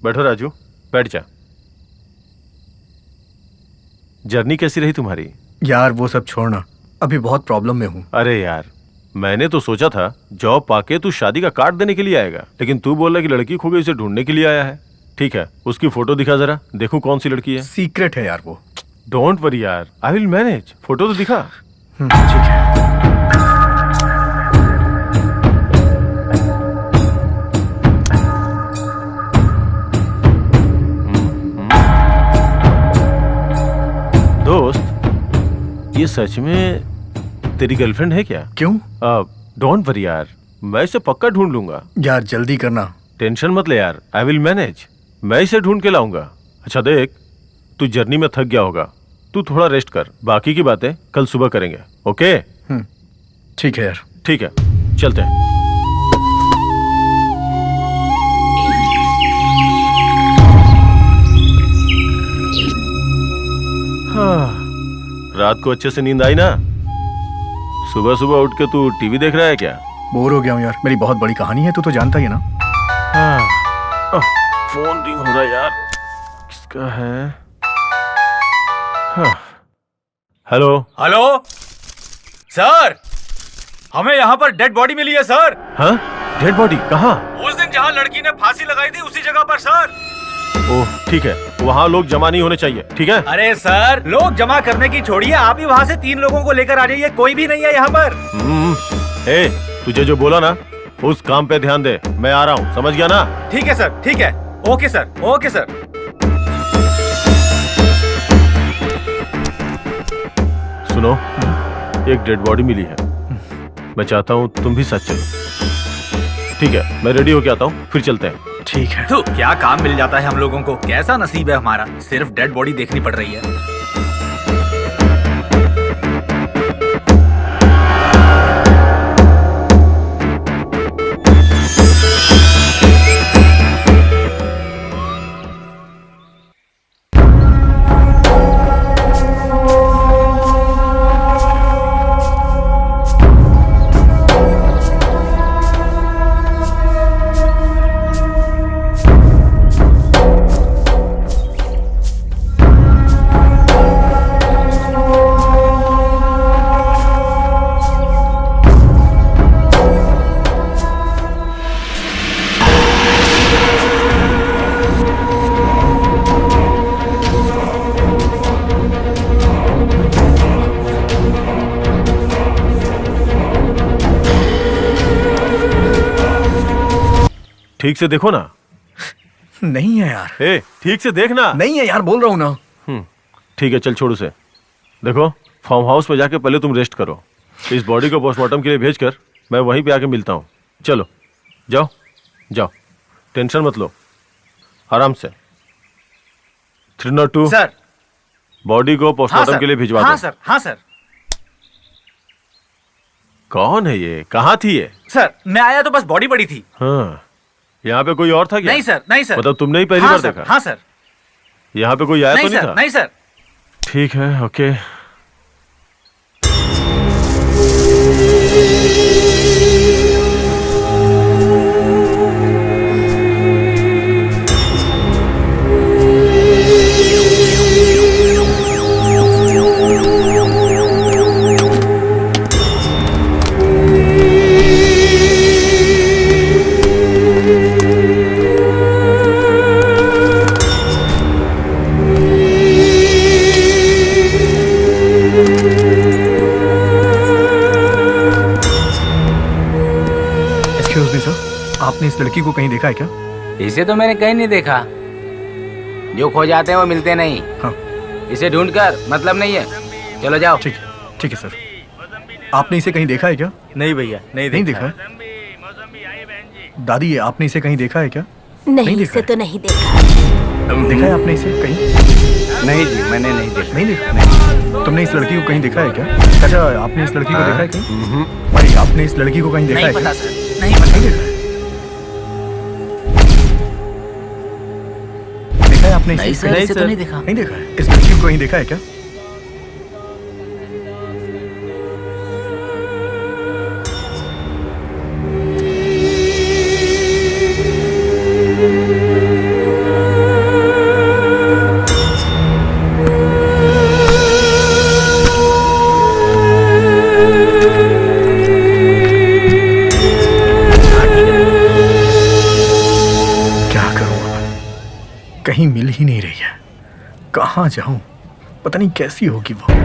बैठो राजू, बैठ जा। जर्नी कैसी रही तुम्हारी? यार वो सब छोड़ना, अभी बहुत प्रॉब्लम में हूँ। अरे यार, मैंने तो सोचा था जॉब पाके तू शादी का कार्ड देने के लिए आएगा, लेकिन तू बोला कि लड़की खो गई, उसे ढूंढने के लिए आया है। ठीक है, उसकी फोटो दिखा जरा, देखूं कौन सी लड़की है। सीक्रेट है यार वो। डोंट वरी यार, आई विल मैनेज। फोटो तो दिखा। ठीक है। दोस्त, ये सच में तेरी गर्लफ्रेंड है क्या? क्यों? डोंट वरी यार, मैं इसे पक्का ढूंढ लूंगा। यार जल्दी करना। टेंशन मत ले यार, आई विल मैनेज। मैं इसे ढूंढ के लाऊंगा। अच्छा देख, तू जर्नी में थक गया होगा, तू थोड़ा रेस्ट कर, बाकी की बातें कल सुबह करेंगे। ओके? ठीक है यार। ठीक है, चलते हैं। हाँ, रात को अच्छे से नींद आई ना? सुबह सुबह उठ के तू टीवी देख रहा है क्या? बोर हो गया हूँ यार, मेरी बहुत बड़ी कहानी है, तू तो जानता ही है ना। हाँ, फोन रिंग हो रहा है यार, किसका है? हाँ, हेलो। हेलो सर, हमें यहाँ पर डेड बॉडी मिली है सर। हाँ, डेड बॉडी कहाँ? उस दिन जहाँ लड़की ने फांसी लगाई थी उसी जगह पर सर। ओह ठीक है, वहाँ लोग जमा नहीं होने चाहिए, ठीक है? अरे सर, लोग जमा करने की छोड़िए, आप ही वहाँ से 3 लोगों को लेकर आ जाइए, कोई भी नहीं है यहाँ पर। ए, तुझे जो बोला ना उस काम पे ध्यान दे, मैं आ रहा हूँ, समझ गया ना? ठीक है सर, ठीक है। Okay sir, okay sir. सुनो, एक डेड बॉडी मिली है, मैं चाहता हूँ तुम भी साथ चलो। ठीक है, मैं रेडी होके आता हूँ, फिर चलते हैं। ठीक है। तो क्या काम मिल जाता है हम लोगों को, कैसा नसीब है हमारा, सिर्फ डेड बॉडी देखनी पड़ रही है। ठीक से देखो ना। नहीं है यार। ए, ठीक से देखना। नहीं है यार, बोल रहा हूँ ना। ठीक है, चल छोड़ उसे। देखो, फार्म हाउस पे जाके पहले तुम रेस्ट करो, इस बॉडी को पोस्टमार्टम के लिए भेजकर मैं वहीं पे आके मिलता हूँ। चलो जाओ जाओ, टेंशन मत लो, आराम से। 302 सर, बॉडी को पोस्टमार्टम के लिए भिजवा दो। हाँ सर, हाँ सर। कौन है ये, कहाँ थी ये? सर, मैं आया तो बस बॉडी पड़ी थी। हाँ, यहाँ पे कोई और था क्या? नहीं सर, नहीं सर। मतलब तुमने ही पहली हाँ बार सर, देखा? हाँ सर। यहाँ पे कोई आया तो नहीं सर, था? नहीं सर। ठीक है, ओके। एक्सक्यूज मी सर, आपने इस लड़की को कहीं देखा है क्या? इसे तो मैंने कहीं नहीं देखा। जो खो जाते हैं वो मिलते नहीं। हाँ। इसे ढूंढकर मतलब नहीं है। चलो जाओ। ठीक है सर। आपने इसे कहीं देखा है क्या? नहीं भैया, नहीं देखा है? दादी आपने इसे कहीं देखा है क्या? नहीं, देखा इसे है? तो नहीं देखा। देखा है आपने इसे कहीं? नहीं जी, मैंने नहीं देखा। नहीं देखा? नहीं। तुमने इस लड़की को कहीं देखा है क्या? चाचा आपने इस लड़की को देखा है कहीं? भाई आपने इस लड़की को कहीं देखा है क्या? नहीं पता नहीं देखा है? देखा है आपने नहीं इसे? सर, इसे तो नहीं देखा। नहीं देखा है? इस लड़की को कहीं देखा है क्या? क्या करूं अब? कहीं मिल ही नहीं रही है। कहाँ जाऊं? पता नहीं कैसी होगी वो।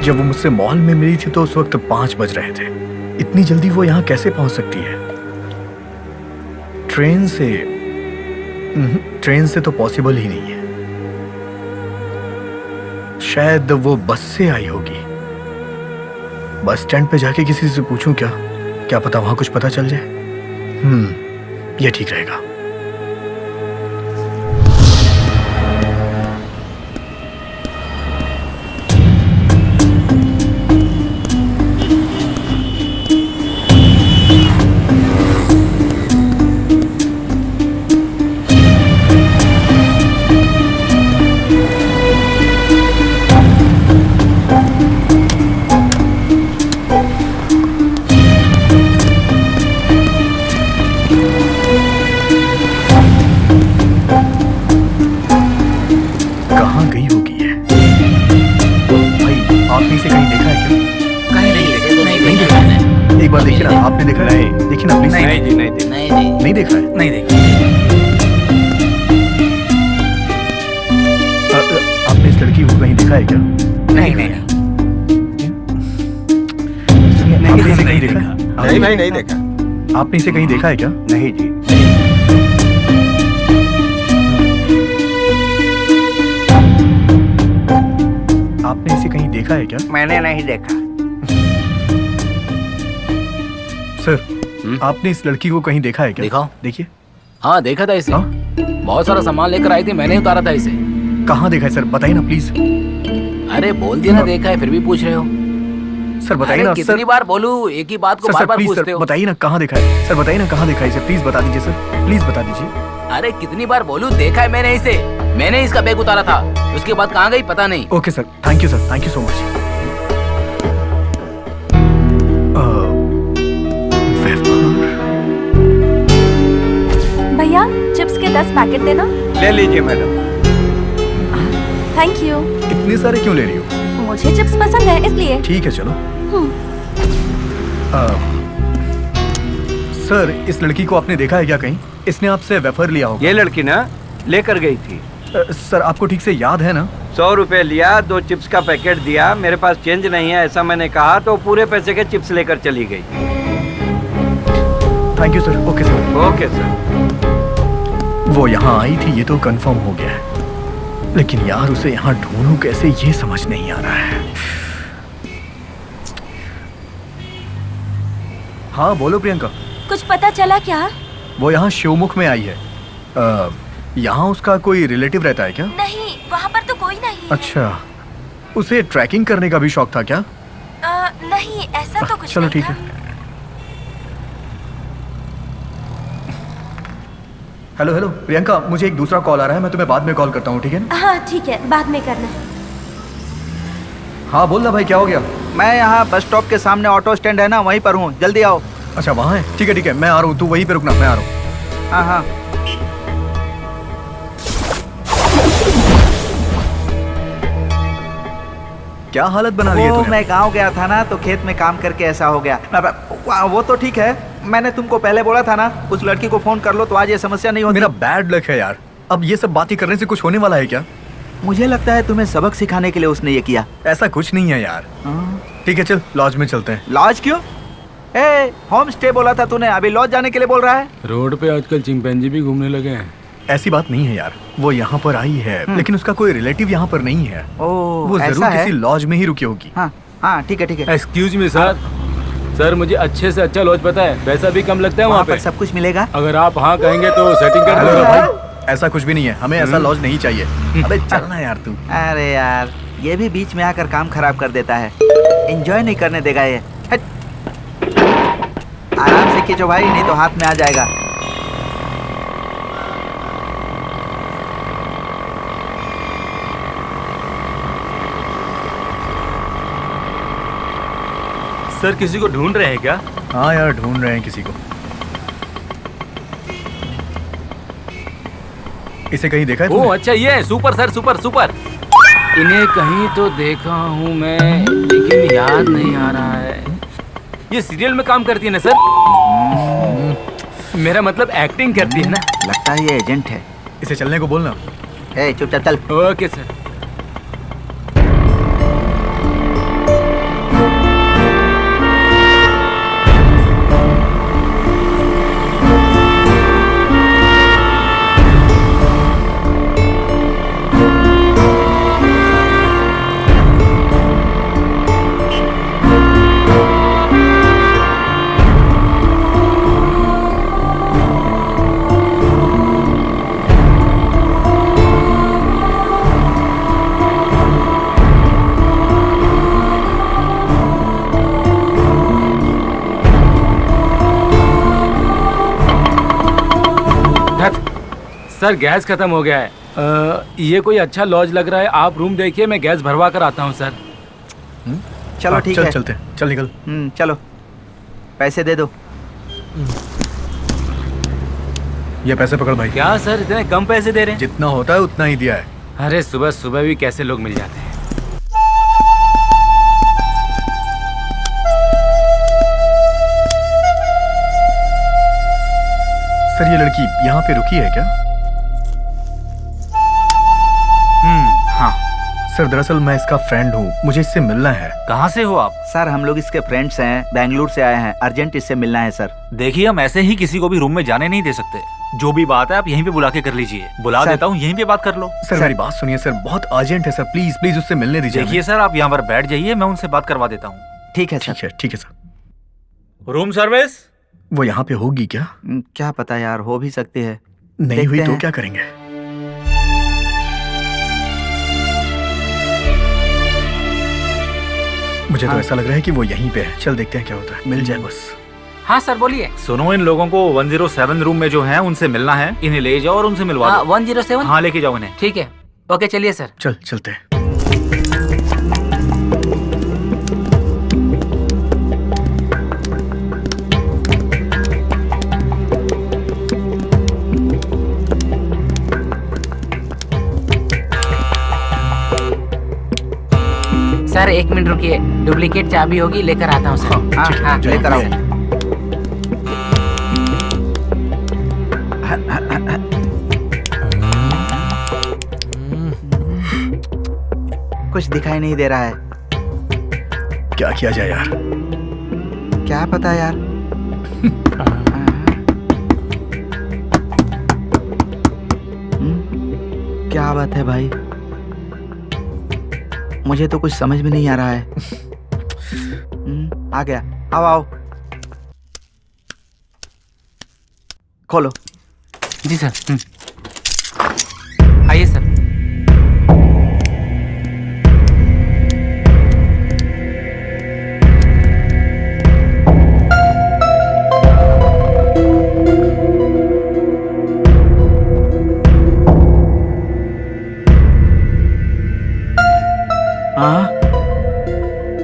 जब वो मुझसे मॉल में मिली थी तो उस वक्त 5 बज रहे थे। इतनी जल्दी वो यहाँ कैसे पहुंच सकती है? ट्रेन से? ट्रेन से तो पॉसिबल ही नहीं है। शायद वो बस से आई होगी। बस स्टैंड पे जाके किसी से पूछूं क्या? क्या पता वहां कुछ पता चल जाए। ये ठीक रहेगा। एक बार देखिए ना, आपने देखा है? देखिए ना प्लीज। नहीं जी, नहीं देखा। नहीं देखा है? नहीं देखा। आपने इस लड़की को कहीं देखा है क्या? नहीं नहीं आपने इसे कहीं देखा? नहीं भाई, नहीं देखा। आपने इसे कहीं देखा है क्या? नहीं जी। आपने इसे कहीं देखा है क्या? मैंने नहीं देखा। सर, आपने इस लड़की को कहीं देखा है क्या? दिखाओ। देखिए। हाँ देखा था इसे। हाँ? बहुत सारा सामान लेकर आई थी, मैंने ही उतारा था इसे। कहाँ देखा है सर? बताइए ना प्लीज। अरे बोल दिया ना देखा है, फिर भी पूछ रहे हो। सर बताइए ना। कितनी बार बोलूं, एक ही बात को बार बार पूछते हो। बताइए ना कहाँ देखा है? सर बताइए ना कहाँ देखा है इसे? प्लीज बता दीजिए सर, प्लीज बता दीजिए। अरे कितनी बार बोलूं, देखा है मैंने इसे। मैंने इसका बैग उतारा था, उसके बाद कहाँ गई पता नहीं। Okay sir, thank you sir, thank you so much. भैया चिप्स के 10 पैकेट देना। ले लीजिए मैडम। Thank you. इतने सारे क्यों ले रही हो? मुझे चिप्स पसंद है इसलिए। ठीक है चलो। सर, इस लड़की को आपने देखा है क्या कहीं? इसने आपसे वेफर लिया होगा। ये लड़की ना लेकर गई थी। सर आपको ठीक से याद है ना? 100 रुपए लिया, 2 चिप्स का पैकेट दिया, मेरे पास चेंज नहीं है ऐसा मैंने कहा, तो पूरे पैसे के चिप्स लेकर चली गई। Thank you sir. Okay sir. Okay sir. वो यहाँ आई थी ये तो कंफर्म हो गया है, लेकिन यार उसे यहाँ ढूंढूं कैसे ये समझ नहीं आ रहा है। हाँ बोलो प्रियंका। कुछ पता चला क्या? वो यहाँ शिवमुख में आई है। यहाँ उसका कोई रिलेटिव रहता है क्या? नहीं, वहाँ पर तो कोई नहीं है। अच्छा, उसे ट्रैकिंग करने का भी शौक था क्या? नहीं नहीं, ऐसा तो कुछ चलो नहीं ठीक था। है। हेलो हेलो प्रियंका, मुझे एक दूसरा कॉल आ रहा है, मैं तुम्हें बाद में कॉल करता हूँ, ठीक है ना? हाँ ठीक है, बाद में करना। हाँ बोल ना भाई, क्या हो गया? मैं यहाँ बस स्टॉप के सामने ऑटो स्टैंड है ना, वहीं पर हूँ, जल्दी आओ। अच्छा वहाँ है, ठीक है मैं आ रहा हूँ, तू वहीं पे रुकना, मैं आ रहा हूँ। हाँ हाँ। क्या हालत बना ली है वो तूने? मैं गांव गया था ना, तो खेत में काम करके ऐसा हो गया। वो तो ठीक है, मैंने तुमको पहले बोला था ना उस लड़की को फोन कर लो तो आज ये समस्या नहीं होती। मेरा बैड लक है यार, अब ये सब बातें करने से कुछ होने वाला है क्या? मुझे लगता है तुम्हें सबक सिखाने के लिए उसने ये किया। ऐसा कुछ नहीं है यार। ठीक है चल लॉज में चलते हैं। लॉज क्यों? ए, होम स्टे बोला था तूने, अभी लॉज जाने के लिए बोल रहा है? रोड पे आजकल चिंपैंजी भी घूमने लगे हैं। ऐसी बात नहीं है यार, वो यहाँ पर आई है लेकिन उसका कोई रिलेटिव यहाँ पर नहीं है। वो जरूर ऐसा है? किसी लॉज में ही रुकी होगी। हाँ हाँ ठीक है ठीक है। एक्सक्यूज मी सर, सर मुझे अच्छे से अच्छा लॉज पता है, पैसा भी कम लगता है वहाँ पर पे। सब कुछ मिलेगा? अगर आप हाँ कहेंगे तो सेटिंग कर हेलो दूंगा। भाई, ऐसा कुछ भी नहीं है, हमें ऐसा लॉज नहीं चाहिए। अबे चलना यार तू। अरे यार, ये भी बीच में आकर काम खराब कर देता है, एंजॉय नहीं करने देगा ये। हट। आराम से खींचो भाई, नहीं तो हाथ में आ जाएगा। सर किसी को ढूंढ रहे हैं क्या? हाँ यार ढूंढ रहे हैं किसी को। इसे कहीं देखा है ओह तुमने? अच्छा ये है, सुपर सर, सुपर सुपर। इन्हें कहीं तो देखा हूँ मैं, लेकिन याद नहीं आ रहा है। ये सीरियल में काम करती है ना सर? मेरा मतलब एक्टिंग करती है ना? लगता है ये एजेंट है। इसे चलने को बोलना। ए चुपचाप चल। Okay sir. सर गैस खत्म हो गया है। ये कोई अच्छा लॉज लग रहा है, आप रूम देखिए, मैं गैस भरवा कर आता हूँ सर। चलो ठीक चल, है, चलते हैं, चल निकल। चलो पैसे दे दो। ये पैसे पकड़ भाई। क्या सर इतने कम पैसे दे रहे हैं? जितना होता है उतना ही दिया है। अरे सुबह सुबह भी कैसे लोग मिल जाते हैं। सर ये लड़की यहाँ पे रुकी है क्या? हाँ। सर दरअसल मैं इसका फ्रेंड हूँ, मुझे इससे मिलना है। कहाँ से हो आप? सर हम लोग इसके फ्रेंड्स हैं, बेंगलुरु से आए हैं, अर्जेंट इससे मिलना है सर। देखिए हम ऐसे ही किसी को भी रूम में जाने नहीं दे सकते, जो भी बात है आप यहीं पे बुला के कर लीजिए। बुला सर। देता हूँ, यहीं पे बात कर लो। सर मेरी बात सुनिए सर, बहुत अर्जेंट है सर, प्लीज प्लीज उससे मिलने दीजिए। देखिए सर आप यहाँ पर बैठ जाइए, मैं उनसे बात करवा देता हूँ। ठीक है सर। ठीक है सर। Room service? वो यहाँ पे होगी क्या? क्या पता यार, हो भी सकती है। नहीं हुई देखते तो हैं। क्या करेंगे? मुझे तो ऐसा लग रहा है कि वो यहीं पे है। चल देखते हैं क्या होता है, मिल जाए बस। हाँ सर बोलिए। सुनो, इन लोगों को 107 रूम में जो है उनसे मिलना है, इन्हें ले जाओ और उनसे मिलवा दो। 107? हाँ लेके जाओ इन्हें। ठीक है, ओके चलिए सर। चल चलते हैं। सर 1 मिनट रुकिए, डुप्लीकेट चाबी होगी, लेकर आता हूँ सर। हाँ हाँ लेकर आओ। कुछ दिखाई नहीं दे रहा है। क्या किया जाए यार? क्या पता यार। क्या बात है भाई, मुझे तो कुछ समझ में नहीं आ रहा है। आ गया, आओ आओ, खोलो। जी सर। आइए सर। हाँ,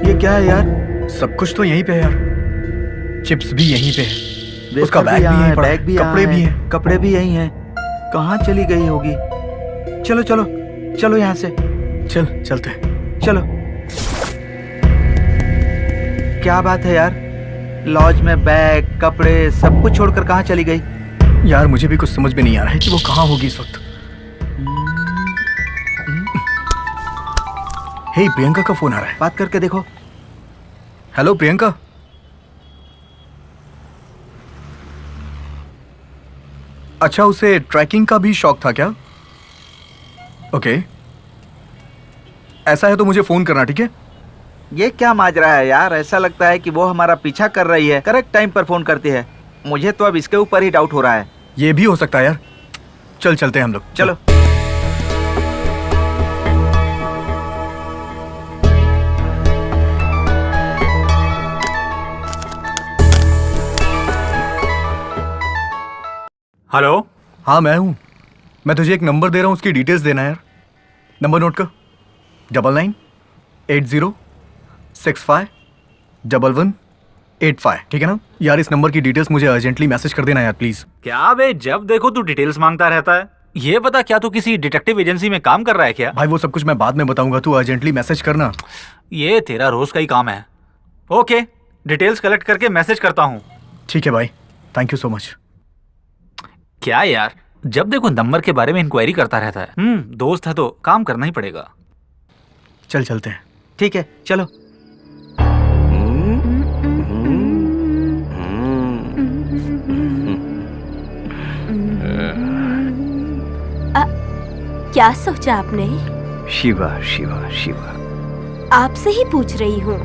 ये क्या है यार? सब कुछ तो यहीं पे है यार। चिप्स भी यहीं पे है, उसका बैग भी यहाँ यहीं है, पड़ा बैग है, भी कपड़े यहाँ भी है, हैं। कपड़े भी यहीं हैं। कहाँ चली गई होगी? चलो चलो चलो यहाँ से, चल चलते हैं। चलो। क्या बात है यार, लॉज में बैग कपड़े सब कुछ छोड़कर कहाँ चली गई? यार मुझे भी कुछ समझ में नहीं आ रहा है कि वो कहाँ होगी इस वक्त। हे, प्रियंका का फोन आ रहा है। बात करके देखो। हेलो प्रियंका। अच्छा, उसे ट्रैकिंग का भी शौक था क्या? ओके, ऐसा है तो मुझे फोन करना, ठीक है? ये क्या माजरा है यार, ऐसा लगता है कि वो हमारा पीछा कर रही है, करेक्ट टाइम पर फोन करती है। मुझे तो अब इसके ऊपर ही डाउट हो रहा है। ये भी हो सकता है यार। चल चलते हैं हम लोग, चलो। हेलो। हाँ मैं हूँ। मैं तुझे एक नंबर दे रहा हूँ, उसकी डिटेल्स देना यार। नंबर नोट कर, 9980651185, ठीक है ना यार? इस नंबर की डिटेल्स मुझे अर्जेंटली मैसेज कर देना यार प्लीज। क्या बे, जब देखो तू डिटेल्स मांगता रहता है। ये बता, क्या तू किसी डिटेक्टिव एजेंसी में काम कर रहा है क्या? भाई वो सब कुछ मैं बाद में बताऊंगा, तू अर्जेंटली मैसेज करना। ये तेरा रोज का ही काम है। ओके, डिटेल्स कलेक्ट करके मैसेज करता हूँ। ठीक है भाई, थैंक यू सो मच। क्या यार, जब देखो नंबर के बारे में इंक्वायरी करता रहता है। दोस्त है तो काम करना ही पड़ेगा। चल चलते हैं। ठीक है, चलो। क्या सोचा आपने? शिवा शिवा शिवा। आपसे ही पूछ रही हूँ।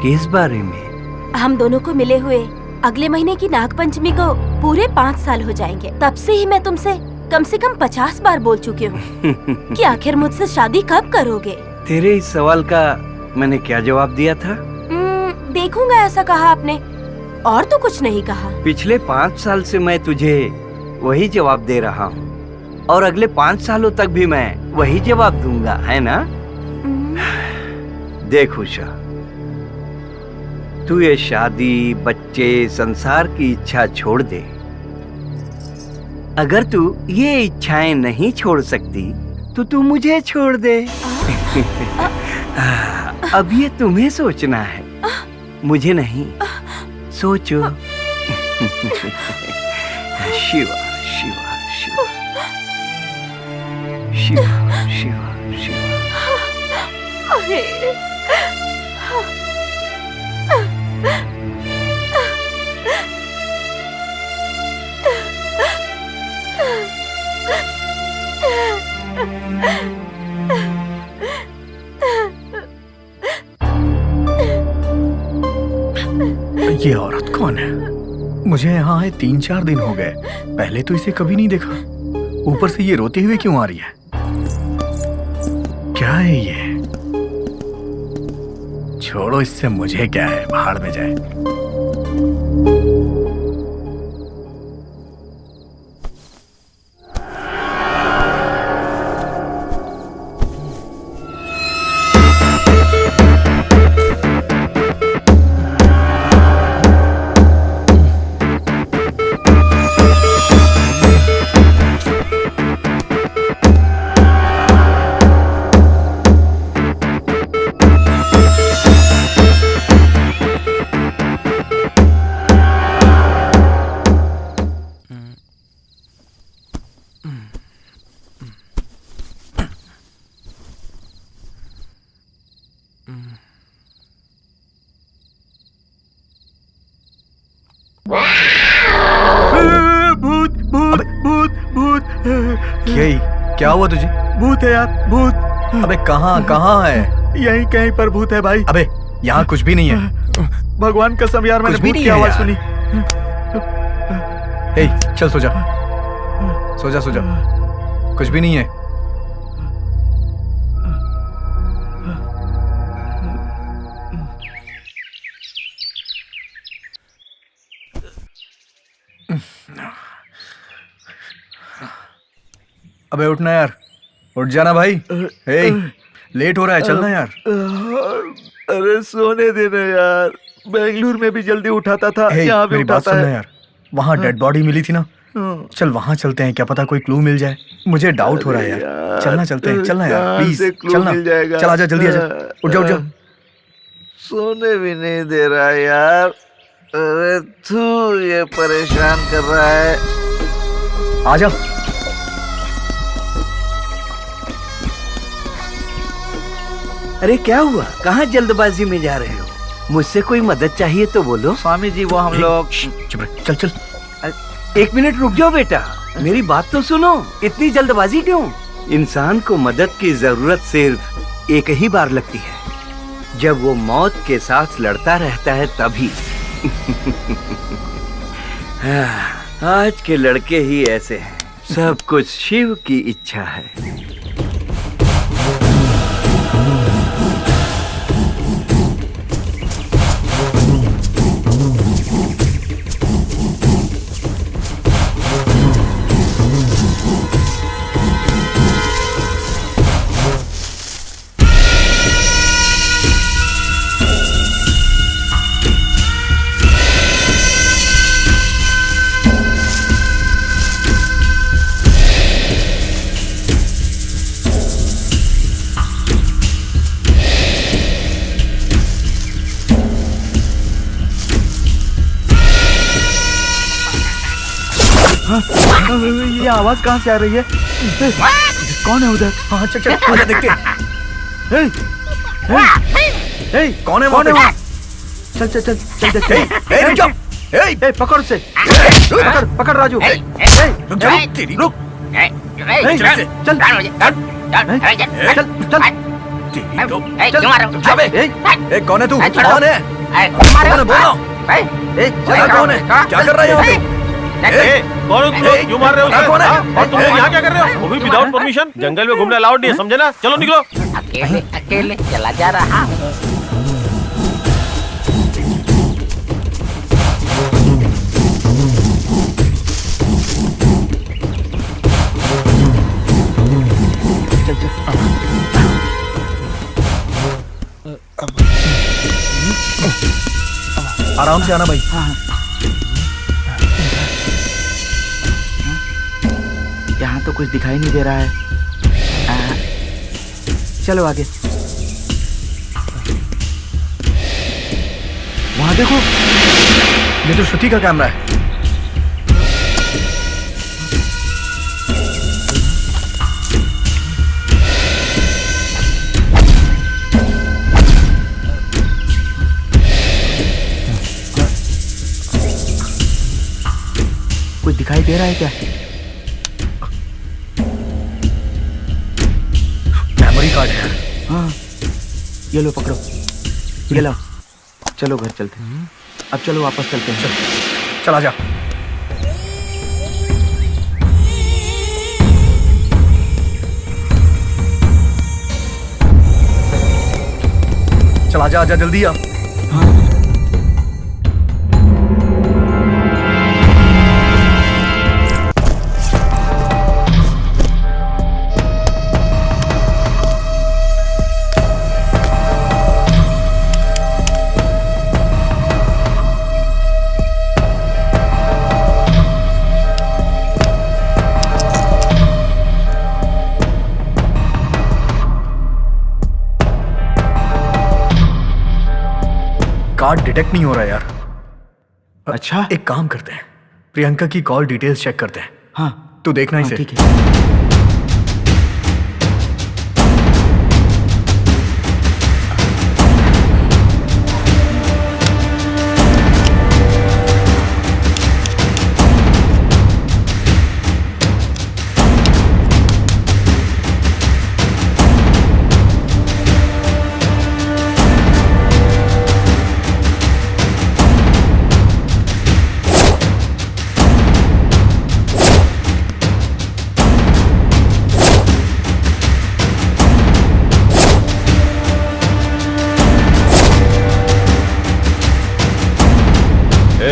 किस बारे में? हम दोनों को मिले हुए अगले महीने की नागपंचमी को पूरे 5 साल हो जाएंगे। तब से ही मैं तुमसे कम से कम 50 बार बोल चुकी हूँ कि आखिर मुझसे शादी कब करोगे। तेरे इस सवाल का मैंने क्या जवाब दिया था? देखूंगा ऐसा कहा आपने, और तो कुछ नहीं कहा। पिछले 5 साल से मैं तुझे वही जवाब दे रहा हूँ और अगले 5 सालों तक भी मैं वही जवाब दूंगा, है ना? देख उषा, तू ये शादी, बच्चे, संसार की इच्छा छोड़ दे। अगर तू ये इच्छाएं नहीं छोड़ सकती तो तू मुझे छोड़ दे। अब ये तुम्हें सोचना है, मुझे नहीं। सोचो। शिवा शिवा शिवा शिवा शिवा शिवा। अरे ये औरत कौन है? मुझे यहाँ आए 3-4 दिन हो गए, पहले तो इसे कभी नहीं देखा। ऊपर से ये रोते हुए क्यों आ रही है? क्या है ये? छोड़ो इससे, मुझे क्या है, भाड़ में जाए। भूत भूत भूत भूत। क्या हुआ तुझे? भूत है यार, भूत। अबे कहाँ कहाँ है? यहीं कहीं पर भूत है भाई। अबे यहाँ कुछ भी नहीं है। भगवान कसम यार, मैंने कुछ भी भूत नहीं की है आवाज यार। सुनी। हे, चल सो जा, सो जा, सो जा। कुछ भी नहीं है। अबे उठना यार, उठ जाना भाई। हे, लेट हो रहा है, चलना यार। अरे सोने देना यार, बेंगलुरु में भी जल्दी उठाता था, हे, यहाँ भी मेरी बात उठाता सुनना है। यार, वहाँ डेड बॉडी मिली थी ना, चल वहाँ चलते हैं, क्या पता कोई क्लू मिल जाए। मुझे डाउट हो रहा है यार, चलना चलते हैं, चलना यार कहाँ प्लीज, से clue चलना। मिल जाएगा? चल आजा, जल्दी आजा, उठ जा उठ जा। सोने भी नहीं दे रहा यार। अरे तू ये परेशान कर रहा है। आजा। अरे क्या हुआ, कहाँ जल्दबाजी में जा रहे हो? मुझसे कोई मदद चाहिए तो बोलो। स्वामी जी वो हम लोग। चुप रह, चल चल। एक मिनट रुक जाओ बेटा, मेरी बात तो सुनो। इतनी जल्दबाजी क्यों? इंसान को मदद की जरूरत सिर्फ एक ही बार लगती है, जब वो मौत के साथ लड़ता रहता है तभी। आज के लड़के ही ऐसे हैं, सब कुछ शिव की इच्छा है। ये आवाज कहाँ से आ रही है? कौन है उधर? हाँ चल चल, आजा देखते हैं। कौन है वहाँ? चल चल चल चल देखते हैं। रुक जाओ। पकड़ से, पकड़ पकड़ राजू। रुक जा, तेरी रुक। चल चल चल चल। कौन है तू? कौन है? कौन है बोलो? कौन है? क्या कर रहा है यहाँ पे? कौन क्यों मार रहे हो उसे? कौन है? और तुम लोग यहाँ क्या कर रहे हो? वो भी विदाउट परमिशन। जंगल में घूमना अलाउड नहीं है, समझे ना? चलो निकलो। अकेले अकेले चला जा रहा। आराम से आना भाई। यहाँ तो कुछ दिखाई नहीं दे रहा है। चलो आगे। वहाँ देखो, ये तो श्रुति का कैमरा है। कुछ दिखाई दे रहा है क्या? मेमोरी कार्ड है। हाँ, ये लो पकड़ो, ये लो। चलो घर चलते हैं। अब चलो वापस चलते हैं। चल आजा। चल आजा, आजा जल्दी आ। कार्ड डिटेक्ट नहीं हो रहा यार। अच्छा, एक काम करते हैं, प्रियंका की कॉल डिटेल्स चेक करते हैं। हाँ तू देखना इसे। ठीक है।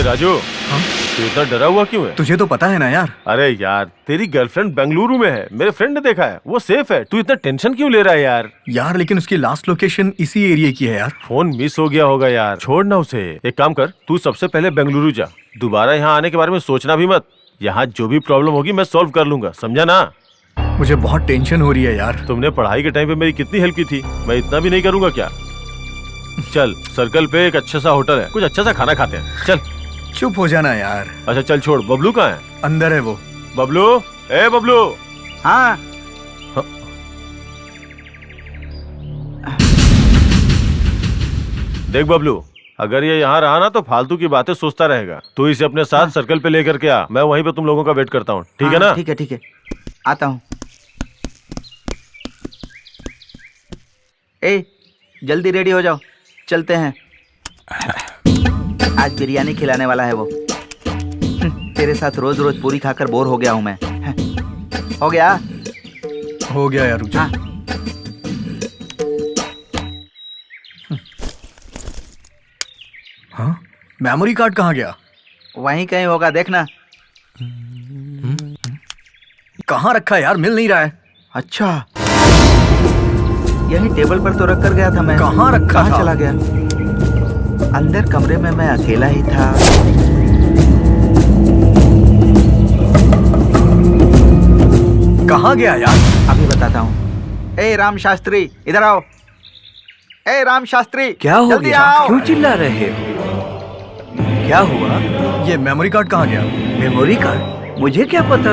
राजू, तू इतना डरा हुआ क्यों है? तुझे तो पता है ना यार। अरे यार, तेरी गर्लफ्रेंड बेंगलुरु में है, मेरे फ्रेंड ने देखा है, वो सेफ है। तू इतना टेंशन क्यों ले रहा है यार? यार लेकिन उसकी लास्ट लोकेशन इसी एरिया की है यार। फोन मिस हो गया होगा यार, छोड़ ना उसे। एक काम कर, तू सबसे पहले बेंगलुरु जा, दोबारा यहाँ आने के बारे में सोचना भी मत। यहाँ जो भी प्रॉब्लम होगी मैं सॉल्व कर लूंगा, समझा ना? मुझे बहुत टेंशन हो रही है यार। तुमने पढ़ाई के टाइम पे मेरी कितनी हेल्प की थी, मैं इतना भी नहीं करूंगा क्या? चल, सर्कल पे एक अच्छा सा होटल है, कुछ अच्छा सा खाना खाते हैं, चल। चुप हो जाना यार। अच्छा चल छोड़, बबलू कहाँ है? अंदर है वो। बबलू, ए बबलू। हाँ देख बबलू, अगर ये यहाँ रहा ना तो फालतू की बातें सोचता रहेगा। तू इसे अपने साथ सर्कल पे लेकर के आ, मैं वहीं पे तुम लोगों का वेट करता हूँ, ठीक है ना? ठीक है ठीक है, आता हूँ। ए जल्दी रेडी हो जाओ, चलते हैं। आज बिरयानी खिलाने वाला है वो। तेरे साथ रोज रोज पूरी खाकर बोर हो गया हूँ मैं। हो गया? हो गया यार, रुक जा। हाँ, मेमोरी कार्ड कहाँ गया? वहीं कहीं होगा, देखना। कहाँ रखा है यार, मिल नहीं रहा है। अच्छा, यही टेबल पर तो रख कर गया था मैं। कहाँ रखा कहाँ था? चला गया? अंदर कमरे में मैं अकेला ही था। कहाँ गया यार? अभी बताता हूँ। ए राम शास्त्री, इधर आओ। ए राम शास्त्री, क्या हो जल्दी गया? आओ। क्यों चिल्ला रहे हो? क्या हुआ? ये मेमोरी कार्ड कहाँ गया? Memory card? मुझे क्या पता?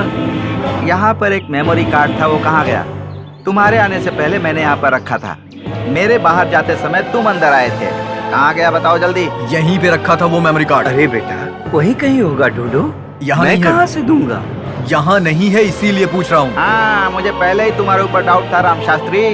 यहाँ पर एक मेमोरी कार्ड था, वो कहाँ गया? तुम्हारे आने से पहले मैंने यहाँ पर रखा था। मेरे बाहर जाते समय तुम अंदर आए थे, कहाँ गया बताओ जल्दी। यहीं पे रखा था वो मेमोरी कार्ड। अरे बेटा, वहीं कहीं होगा ढूंढो। यहाँ मैं नहीं है। कहाँ से दूंगा? यहाँ नहीं है, इसीलिए पूछ रहा हूँ। हाँ, मुझे पहले ही तुम्हारे ऊपर डाउट था राम शास्त्री।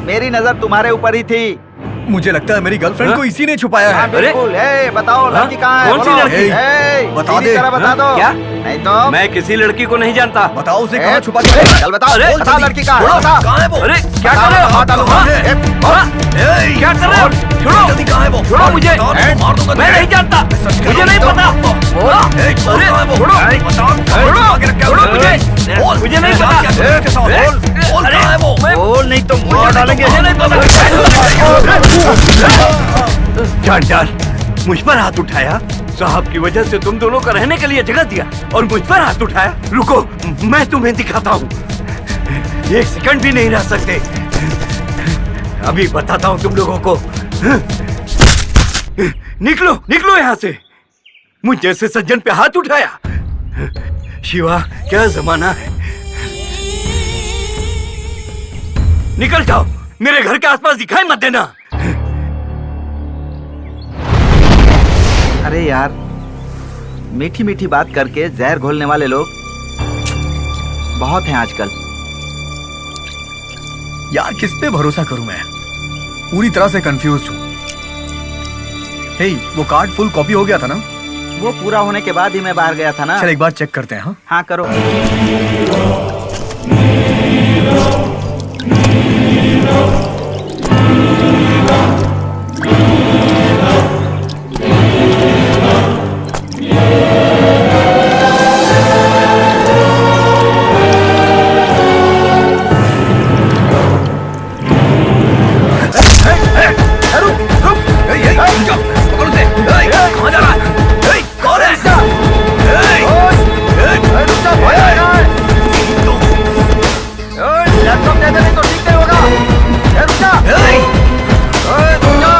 मेरी नजर तुम्हारे ऊपर ही थी। मुझे लगता है मेरी गर्लफ्रेंड को इसी ने छुपाया हाँ, है। बिल्कुल। ए, बताओ लड़की कहाँ है? कौन सी बोलो। लड़की? ए, बता सीधी दे। तरह बता दो। क्या? नहीं तो मैं किसी लड़की को नहीं जानता। बताओ उसे ए, कहाँ छुपा के। चल बताओ, बताओ लड़की कहाँ है? बता। कहाँ है वो? अरे क्या कर रहे हो? हाथ डालो, हाथ। ए, ए, क्या कर रहे हो? छोड़ो, जल्दी कहाँ है वो? छोड़ो मुझे। मार दूंगा मैं नहीं जानता, मुझे नहीं पता। अरे छोड़ो, छोड़ो मुझे नहीं पता। बोल नहीं तो मार डालेंगे। जान डाल, मुझ पर हाथ उठाया। साहब की वजह से तुम दोनों को रहने के लिए जगह दिया और मुझ पर हाथ उठाया। रुको, मैं तुम्हें दिखाता हूँ। एक सेकंड भी नहीं रह सकते। अभी बताता हूँ तुम लोगों को। निकलो, निकलो यहाँ से। मुझ जैसे सज्जन पे हाथ उठाया। शिवा, क्या जमाना है। निकल जाओ, मेरे घर के आसपास दिखाई मत देना। अरे यार, मीठी मीठी बात करके जहर घोलने वाले लोग बहुत हैं आजकल। यार किस पे भरोसा करूं मैं? पूरी तरह से कंफ्यूज हूँ। हे, वो कार्ड फुल कॉपी हो गया था ना? वो पूरा होने के बाद ही मैं बाहर गया था ना। चल एक बार चेक करते हैं। हाँ हाँ करो। कहाँ जा रहा है? कौन है? लैपटॉप दे दे, नहीं तो ठीक नहीं होगा। रुक जा। रुक जा।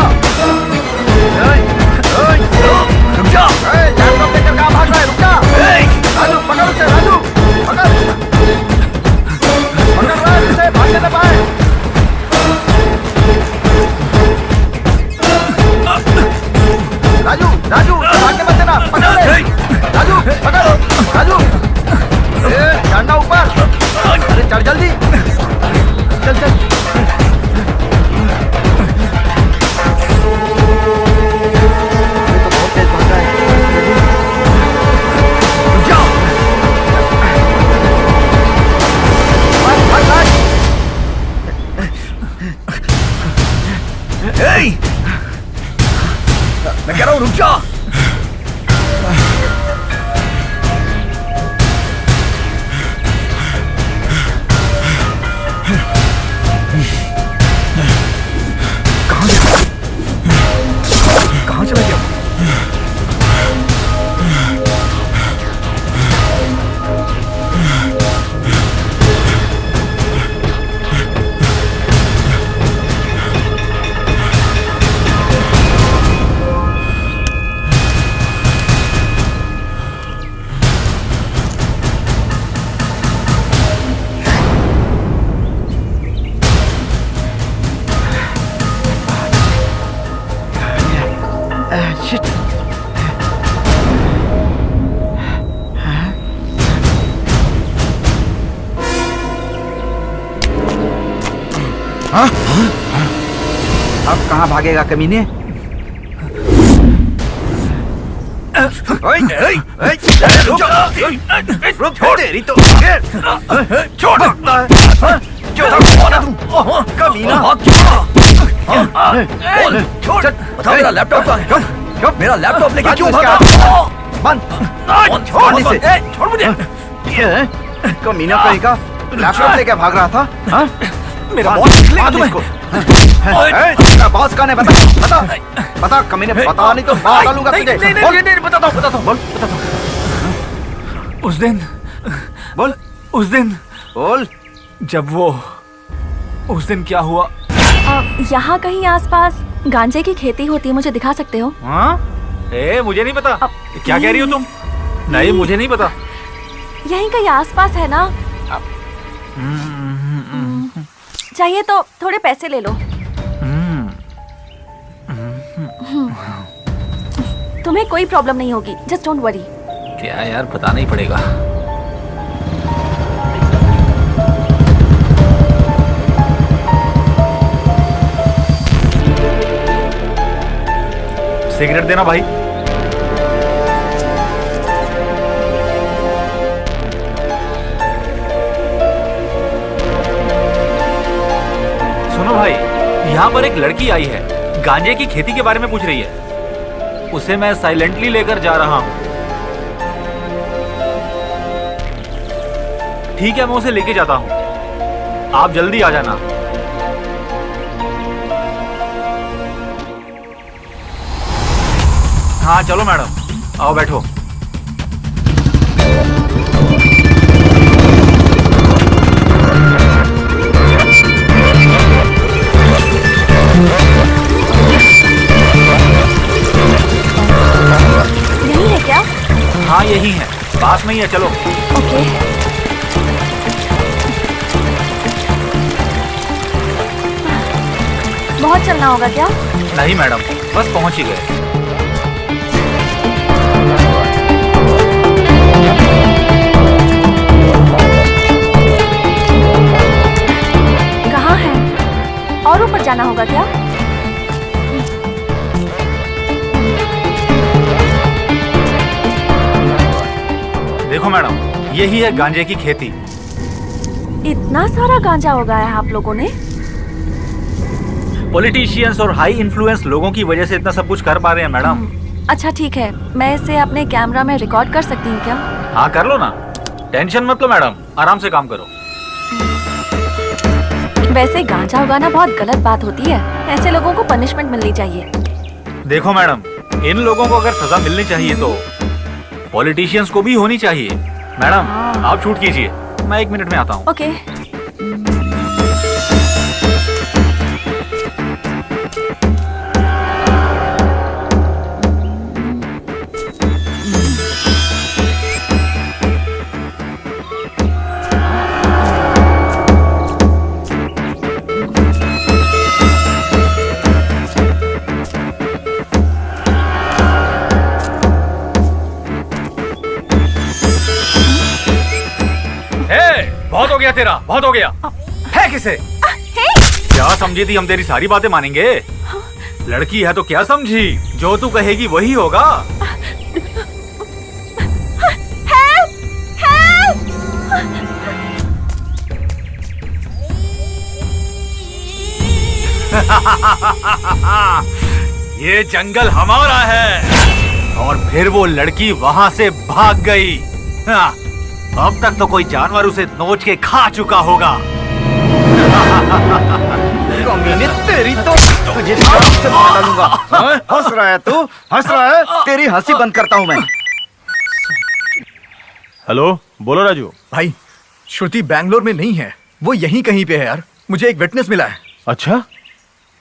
रुक जा। लैपटॉप लेकर कहाँ भाग रहा है? रुक जा। राजू, पकड़ उसे, राजू, पकड़। पकड़ रहा है उसे, भागने न पाए। राजू, राजू, भागने मत देना, पकड़ ले। राजू, पकड़, राजू। चढ़ना ऊपर। अरे चढ़ जल्दी। चल चल। ये तो बहुत तेज भाग रहा है। रुक जाओ। भाग, भाग, भाग। मैं कह रहा हूँ रुक जा। शिट। अब कहाँ भागेगा कमीने? रुक तेरी तो छोड़ कमीना। बता मेरा लैपटॉप कहाँ है? मेरा लैपटॉप लेके क्यों भागा? बंद छोड़ मुझे। कमीना कहीं का लैपटॉप लेके भाग रहा था? हाँ? मेरा बॉस निकलेगा तुम्हें। बॉस कौन है? बता बता कमीने, बता नहीं तो मार डालूंगा तुझे। नहीं बताता हूँ। बोल बता उस दिन बोल उस दिन बोल। जब वो उस दिन क्या हुआ? यहाँ कहीं आसपास गांजे की खेती होती है, मुझे दिखा सकते हो? हाँ? मुझे नहीं पता। क्या कह रही हो तुम? नहीं मुझे नहीं पता। यहीं कहीं आसपास है ना? चाहिए तो थोड़े पैसे ले लो। तुम्हें कोई प्रॉब्लम नहीं होगी, जस्ट डोंट वरी। क्या यार, पता नहीं पड़ेगा। सिगरेट देना भाई। सुनो भाई, यहाँ पर एक लड़की आई है, गांजे की खेती के बारे में पूछ रही है। उसे मैं साइलेंटली लेकर जा रहा हूँ। ठीक है, मैं उसे लेके जाता हूँ, आप जल्दी आ जाना। हाँ चलो मैडम, आओ बैठो। यही है क्या? हाँ यही है, पास में ही है, चलो। ओके। बहुत चलना होगा क्या? नहीं मैडम, बस पहुंच ही गए। कहाँ है? और ऊपर जाना होगा क्या? देखो मैडम, यही है गांजे की खेती। इतना सारा गांजा उगाया है आप लोगों ने? पॉलिटिशियंस और हाई इन्फ्लुएंस लोगों की वजह से इतना सब कुछ कर पा रहे हैं मैडम। अच्छा ठीक है, मैं इसे अपने कैमरा में रिकॉर्ड कर सकती हूँ क्या? हाँ कर लो ना, टेंशन मत लो मैडम, आराम से काम करो। वैसे गांजा उगाना बहुत गलत बात होती है, ऐसे लोगों को पनिशमेंट मिलनी चाहिए। देखो मैडम, इन लोगों को अगर सजा मिलनी चाहिए तो पॉलिटिशियंस को भी होनी चाहिए। मैडम आप शूट कीजिए, मैं 1 मिनट में आता हूँ। ओके। बहुत हो गया तेरा, बहुत हो गया। है किसे? क्या समझी थी हम तेरी सारी बातें मानेंगे? लड़की है तो क्या समझी, जो तू कहेगी वही होगा। ये जंगल हमारा है। और फिर वो लड़की वहां से भाग गई। हाँ, अब तक तो कोई जानवर उसे नोच के खा चुका होगा। कमीने तेरी तो तुझे सांप से मार डालूंगा। हंस रहा है तू? हंस रहा है? तेरी हंसी बंद करता हूँ मैं। हेलो, बोलो राजू। भाई, श्रुति बैंगलोर में नहीं है, वो यहीं कहीं पे है यार। मुझे एक विटनेस मिला है। अच्छा,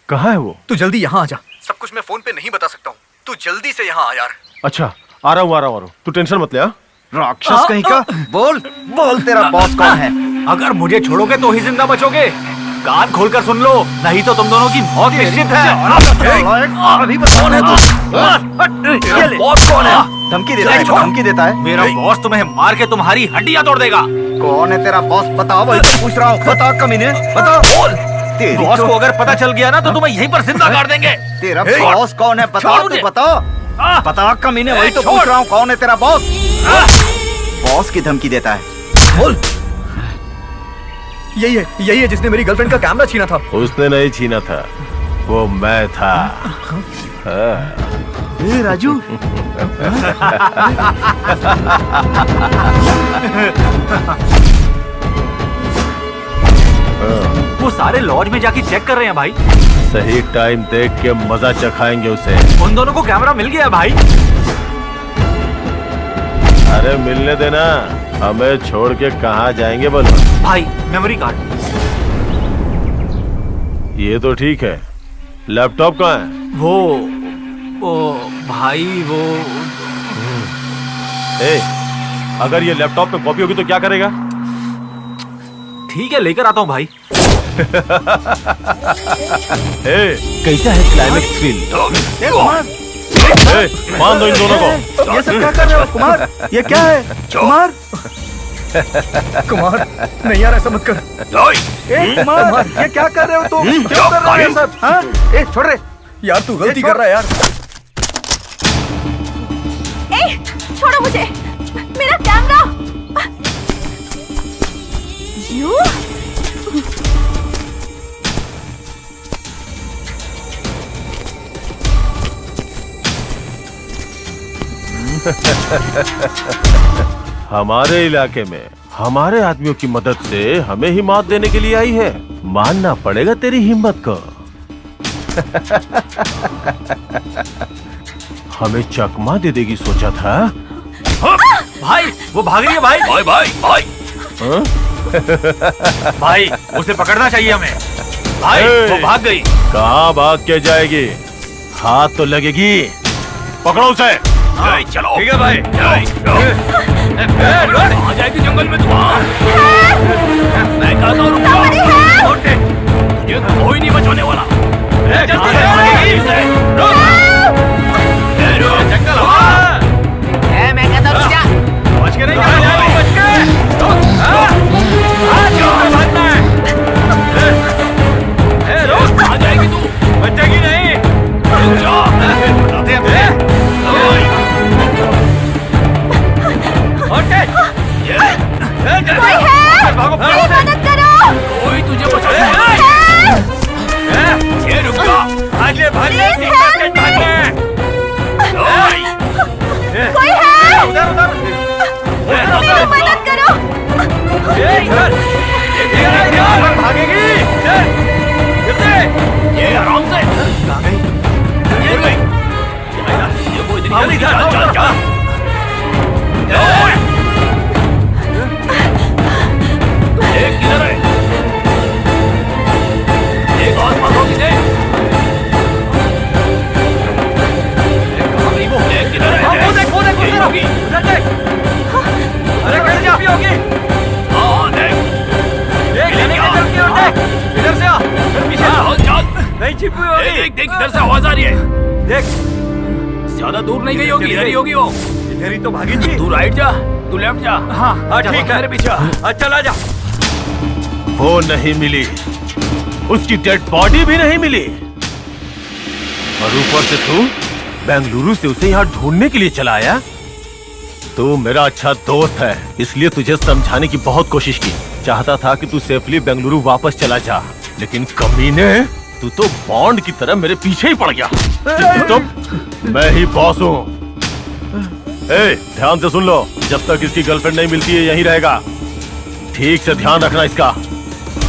कहाँ है वो? तू जल्दी यहाँ आ जा। सब कुछ मैं फोन पे नहीं बता सकता हूँ, तू जल्दी से यहाँ आ यार। अच्छा, आ रहा हूँ। तू टेंशन मत ले। हाँ? राक्षस कहीं का। बोल बोल, तेरा बॉस कौन है? अगर मुझे छोड़ोगे तो ही जिंदा बचोगे। कान खोलकर सुन लो, नहीं तो तुम दोनों की मौत निश्चित है। अभी कौन है तू? बॉस कौन है? धमकी देता है, धमकी देता है। मेरा बॉस तुम्हें मार के तुम्हारी हड्डियां तोड़ देगा। कौन है तेरा बॉस? बताओ, वही तो पूछ रहा हूँ। बता कमीने, बता। बोल। बॉस को अगर पता चल गया ना तो तुम्हें यहीं पर जिंदा गाड़ देंगे। तेरा बॉस कौन है? बता, तू बता। बता कमीने, वही तो पूछ रहा हूँ। कौन है तेरा बॉस? बॉस की धमकी देता है। बोल। यही है जिसने मेरी गर्लफ्रेंड का कैमरा छीना था। उसने नहीं छीना था, वो मैं था। ए राजू, वो सारे लॉज में जाके चेक कर रहे हैं भाई। सही टाइम देख के मजा चखाएंगे उसे। उन दोनों को कैमरा मिल गया भाई। अरे मिलने देना, हमें छोड़ के कहाँ जाएंगे बोलो। भाई मेमोरी कार्ड। ये तो ठीक है, लैपटॉप कहाँ है? वो भाई वो ए, अगर ये लैपटॉप में कॉपी होगी तो क्या करेगा? ठीक है, लेकर आता हूँ भाई। ए, कैसा है क्लाइमेक्स फील? मान दो इन दोनों को। ये सब क्या कर रहे हो कुमार? ये क्या है कुमार? कुमार, नहीं यार ऐसा मत कर। ए कुमार, ये क्या कर रहे हो तुम? क्यों कर रहे हो ये सब? हाँ? ए छोड़ रहे। यार तू गलती कर रहा है यार। ए, छोड़ो मुझे, मेरा कैमरा। यू? हमारे इलाके में हमारे आदमियों की मदद से हमें ही मात देने के लिए आई है। मानना पड़ेगा तेरी हिम्मत को। हमें चकमा दे देगी सोचा था। भाई वो भाग रही है भाई। भाई भाई भाई हाँ? भाई उसे पकड़ना चाहिए हमें। भाई वो भाग गई। कहाँ भाग के जाएगी? हाथ तो लगेगी। पकड़ो उसे। चलो ठीक है भाई। आ जाएगी जंगल में तू। मैं कहता हूँ तुझे कोई नहीं बचाने वाला। जंगल मैं कहता हूँ बच के नहीं जाना। बच के आ जाएगी तू। बचेगी नहीं। बताते हैं कोई है? मेरी मदद करो। कोई तुझे बचाने ये रुक जा। भाग ले भाग ले। कोई है? उधर उधर मेरी मदद करो। इधर भागेगी। ये आराम से ये गई। ये कोई जल्दी चल चल चल। एक किधर है? एक और मारो किसे? एक किधर है? वो देख होगी। उधर देख। अरे कहीं जाती होगी। हाँ देख। देख इधर से आ। फिर पीछे चल। नहीं छिपी होगी। देख देख इधर से आवाज आ रही है। देख ज्यादा दूर नहीं गई होगी, इधर ही होगी वो। इधर ही तो भागी थी। तू राइट जा, तू लेफ्ट जा। हाँ ठीक है, मेरे पीछे चल आजा। वो नहीं मिली, उसकी डेड बॉडी भी नहीं मिली, और ऊपर से तू बेंगलुरु से उसे यहाँ ढूंढने के लिए चला आया। तू मेरा अच्छा दोस्त है, इसलिए तुझे समझाने की बहुत कोशिश की। चाहता था कि तू सेफली बेंगलुरु वापस चला जा, लेकिन कमीने तू तो बॉन्ड की तरह मेरे पीछे ही पड़ गया। तो मैं ही बॉस हूँ। ध्यान से सुन लो, जब तक इसकी गर्लफ्रेंड नहीं मिलती है यहीं रहेगा। ठीक से ध्यान रखना इसका।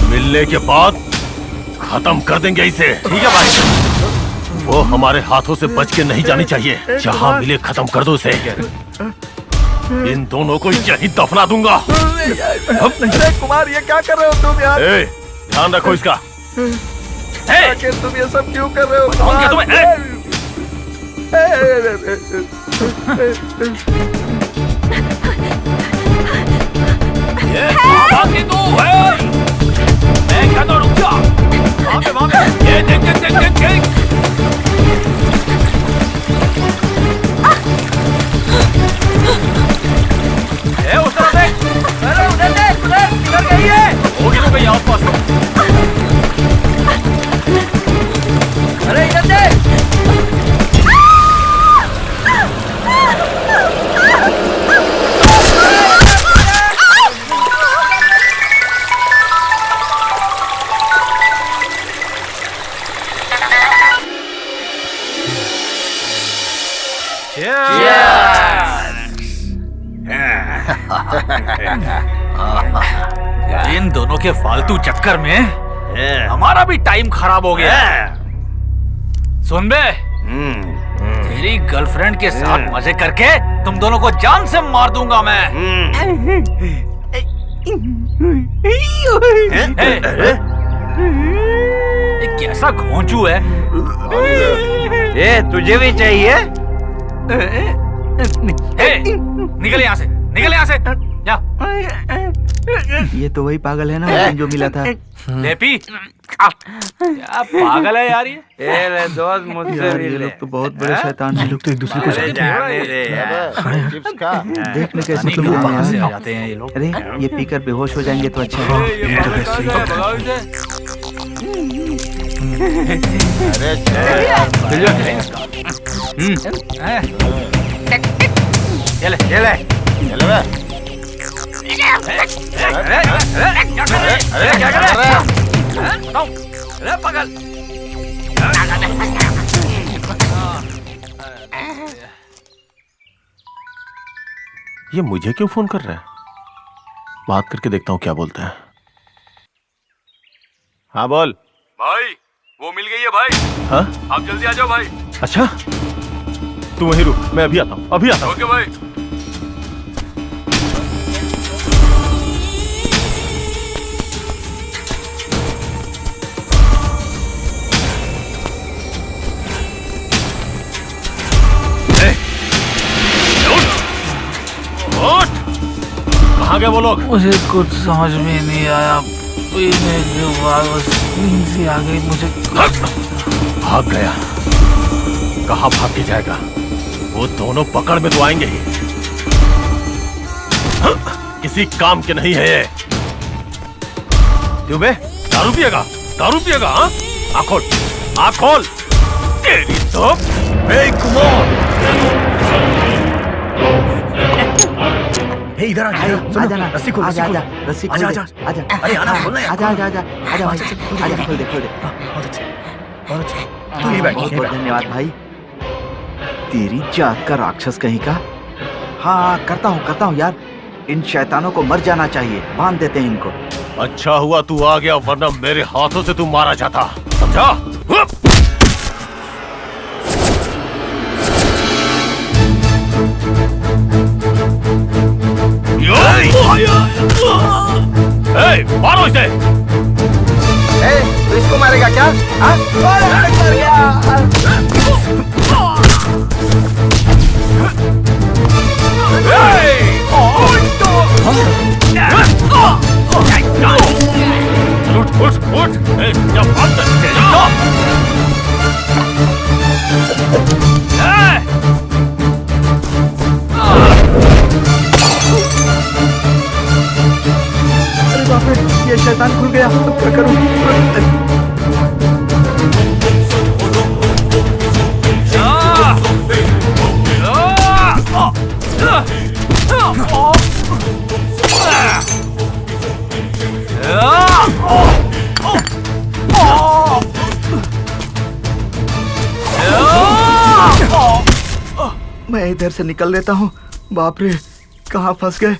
मिलने के बाद खत्म कर देंगे इसे। ठीक है भाई? वो हमारे हाथों से बच के नहीं जानी चाहिए। जहाँ मिले खत्म कर दो उसे। इन दोनों को यहीं दफना दूंगा। कुमार ये क्या कर रहे हो तुम यार? ध्यान रखो इसका। आखिर तुम ये सब क्यों कर रहे हो? ये तू है। तो रुक जा। वहाँ पे ये देख देख देख देख देख। ए उस तरफ देख। अरे उधर देख, उधर किधर गई है? होगी तो कहीं आसपास में। अरे इधर देख। इन दोनों के फालतू चक्कर में हमारा भी टाइम खराब हो गया। सुन बे, तेरी गर्लफ्रेंड के साथ मजे करके तुम दोनों को जान से मार दूंगा मैं। ये कैसा घोंचू है? ये तुझे भी चाहिए? निकल यहाँ से, निकल यहाँ से, जा। ये तो वही पागल है ना जो मिला था। लेपी, क्या पागल है यार ये? मेरे दोस्त मुझसे यार ये लोग तो बहुत बड़े शैतान हैं। लोग तो एक दूसरे को देखने कैसे मतलब लोग कहाँ से हैं। आ जाते हैं ये लोग? अरे ये पीकर बेहोश हो जाएंगे तो अच्छा है। चले चले अरे क्या कर रहे हैं? अरे पागल। ये मुझे क्यों फोन कर रहा है? बात करके देखता हूँ क्या बोलता है। हाँ बोल। भाई वो मिल गई है भाई। हाँ आप जल्दी आ जाओ भाई। अच्छा, तू वहीं रुक, मैं अभी आता हूँ, अभी आता हूँ। ओके भाई। कहाँ गए वो लोग? मुझे कुछ समझ में नहीं आया। जो नींद से आ गई मुझे। भाग गया? कहाँ भाग के जाएगा? वो दोनों पकड़ में तो आएंगे ही। किसी काम के नहीं है ये। क्यों बे? दारू पिएगा? दारू पिएगा? हाँ? आँख खोल, आँख खोल। तेरी तो बेगुमान। हे इधर आ आ जाना, रस्सी खोल, आजा रस्सी आजा, खोल। रस्सी खोल आजा, दे, आजा। आजा। अरे आना, खोलना यार। आजा आजा आजा आजा भाई, आजा खोल दे खोल दे। बहुत अच्छे, बहुत अच्छे। तू यहीं बैठ, बहुत यहीं बहुत बैठ। धन्यवाद भाई। तेरी जात का राक्षस कहीं का। हाँ करता हूँ यार। इन शैतानों को मर जाना चाहिए, बांध देते हैं इनको। अच्छा हुआ तू आ गया, वरना मेरे हाथों से तू मारा जाता। समझा? मारो इसे। तो इसको मारेगा क्या? हाँ? मर उठ उठ उठ। क्या बात अरे बाप रे, ये शैतान खुल गया। अब क्या करूं? मैं इधर से निकल लेता हूँ। बाप रे, कहाँ फंस गए?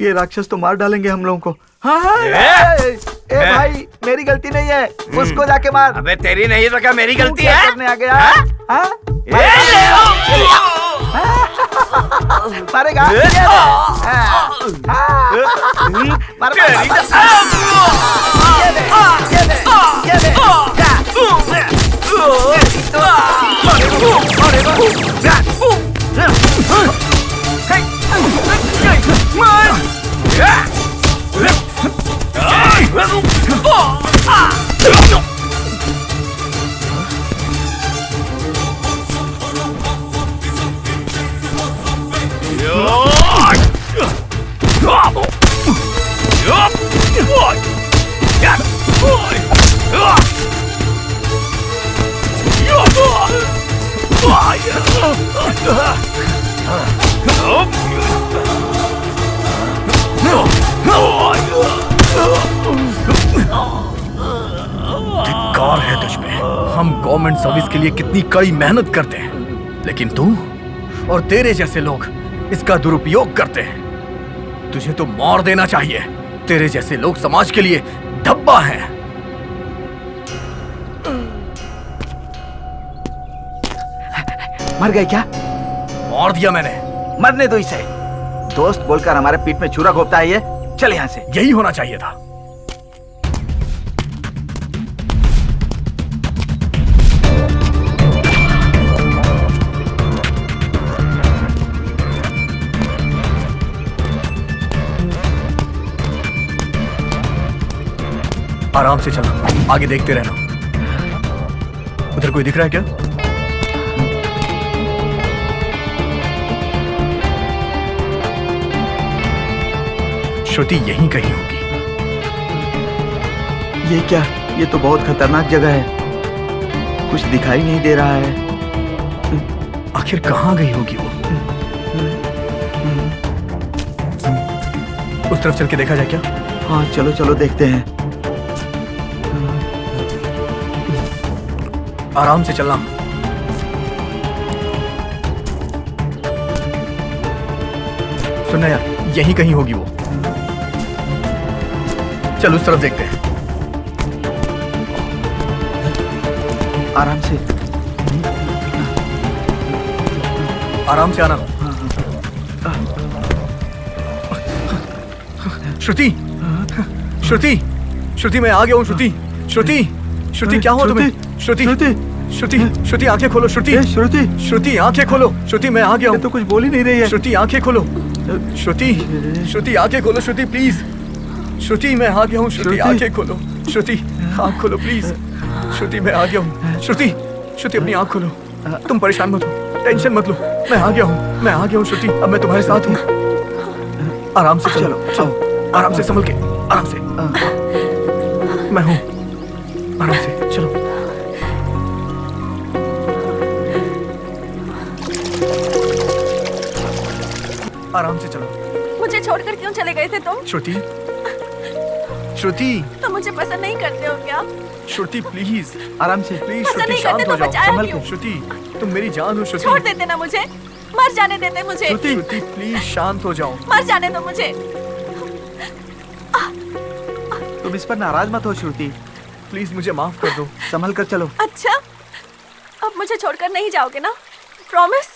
ये राक्षस तो मार डालेंगे हम लोगों को। हाँ, ए भाई, मेरी गलती नहीं है, उसको जाके मार। अबे तेरी नहीं तो क्या मेरी गलती है? करने आ गया? हाँ? मारेगा? धिक्कार है तुझ में। हम गवर्नमेंट सर्विस के लिए कितनी कड़ी मेहनत करते हैं, लेकिन तू और तेरे जैसे लोग इसका दुरुपयोग करते हैं। तुझे तो मार देना चाहिए। तेरे जैसे लोग समाज के लिए धब्बा हैं। मर गए क्या? मार दिया मैंने। मरने दो इसे। दोस्त बोलकर हमारे पीठ में छुरा घोपता है ये। चल यहाँ से। यही होना चाहिए था। आराम से चलना, आगे देखते रहना। उधर कोई दिख रहा है क्या? श्रुति यहीं कहीं होगी। ये क्या? ये तो बहुत खतरनाक जगह है। कुछ दिखाई नहीं दे रहा है। आखिर कहाँ गई होगी वो? उस तरफ चल के देखा जाए क्या? हाँ चलो चलो देखते हैं। आराम से चलना। सुनना यार, यहीं कहीं होगी वो। चल उस तरफ देखते हैं। आराम से। आराम से आना। श्रुति, श्रुति, श्रुति मैं आ गया हूँ। श्रुति, श्रुति, श्रुति क्या हुआ तुम्हें? श्रुति, श्रुति, श्रुति, श्रुति आंखें खोलो। श्रुति, श्रुति, श्रुति आंखें खोलो। श्रुति मैं आ गया हूँ। तो कुछ बोल ही नहीं रही है। श्रुति आंखें खोलो। श्रुति, श्रुति आंखें खोलो। श्रुति प्लीज। श्रुति मैं आ गया हूँ। श्रुति आंखें खोलो। श्रुति आंख खोलो प्लीज। श्रुति मैं आ गया हूँ। श्रुति, श्रुति अपनी आंख खोलो। तुम परेशान मत हो, टेंशन मत लो। मैं आ गया हूँ, मैं आ गया हूँ श्रुति। अब मैं तुम्हारे साथ हूँ। आराम से चलो, चलो आराम से, संभल के, आराम से। मैं हूँ, आराम से चलो। आराम से चलो। मुझे छोड़कर क्यों चले गए थे तुम? श्रुति, श्रुति, तुम मुझे पसंद नहीं करते हो क्या? श्रुति प्लीज, आराम से। प्लीज पसंद श्रुति नहीं शांत करते हो तो जाओ, बचाया संभल क्यों? के। श्रुति तुम मेरी जान हो। श्रुति, छोड़ देते ना मुझे, मर जाने देते मुझे। श्रुति, श्रुति प्लीज शांत हो जाओ। मर जाने दो मुझे। तुम इस पर नाराज मत हो श्रुति। प्लीज मुझे माफ कर दो। संभल कर चलो। अच्छा, अब मुझे छोड़कर नहीं जाओगे ना? प्रॉमिस?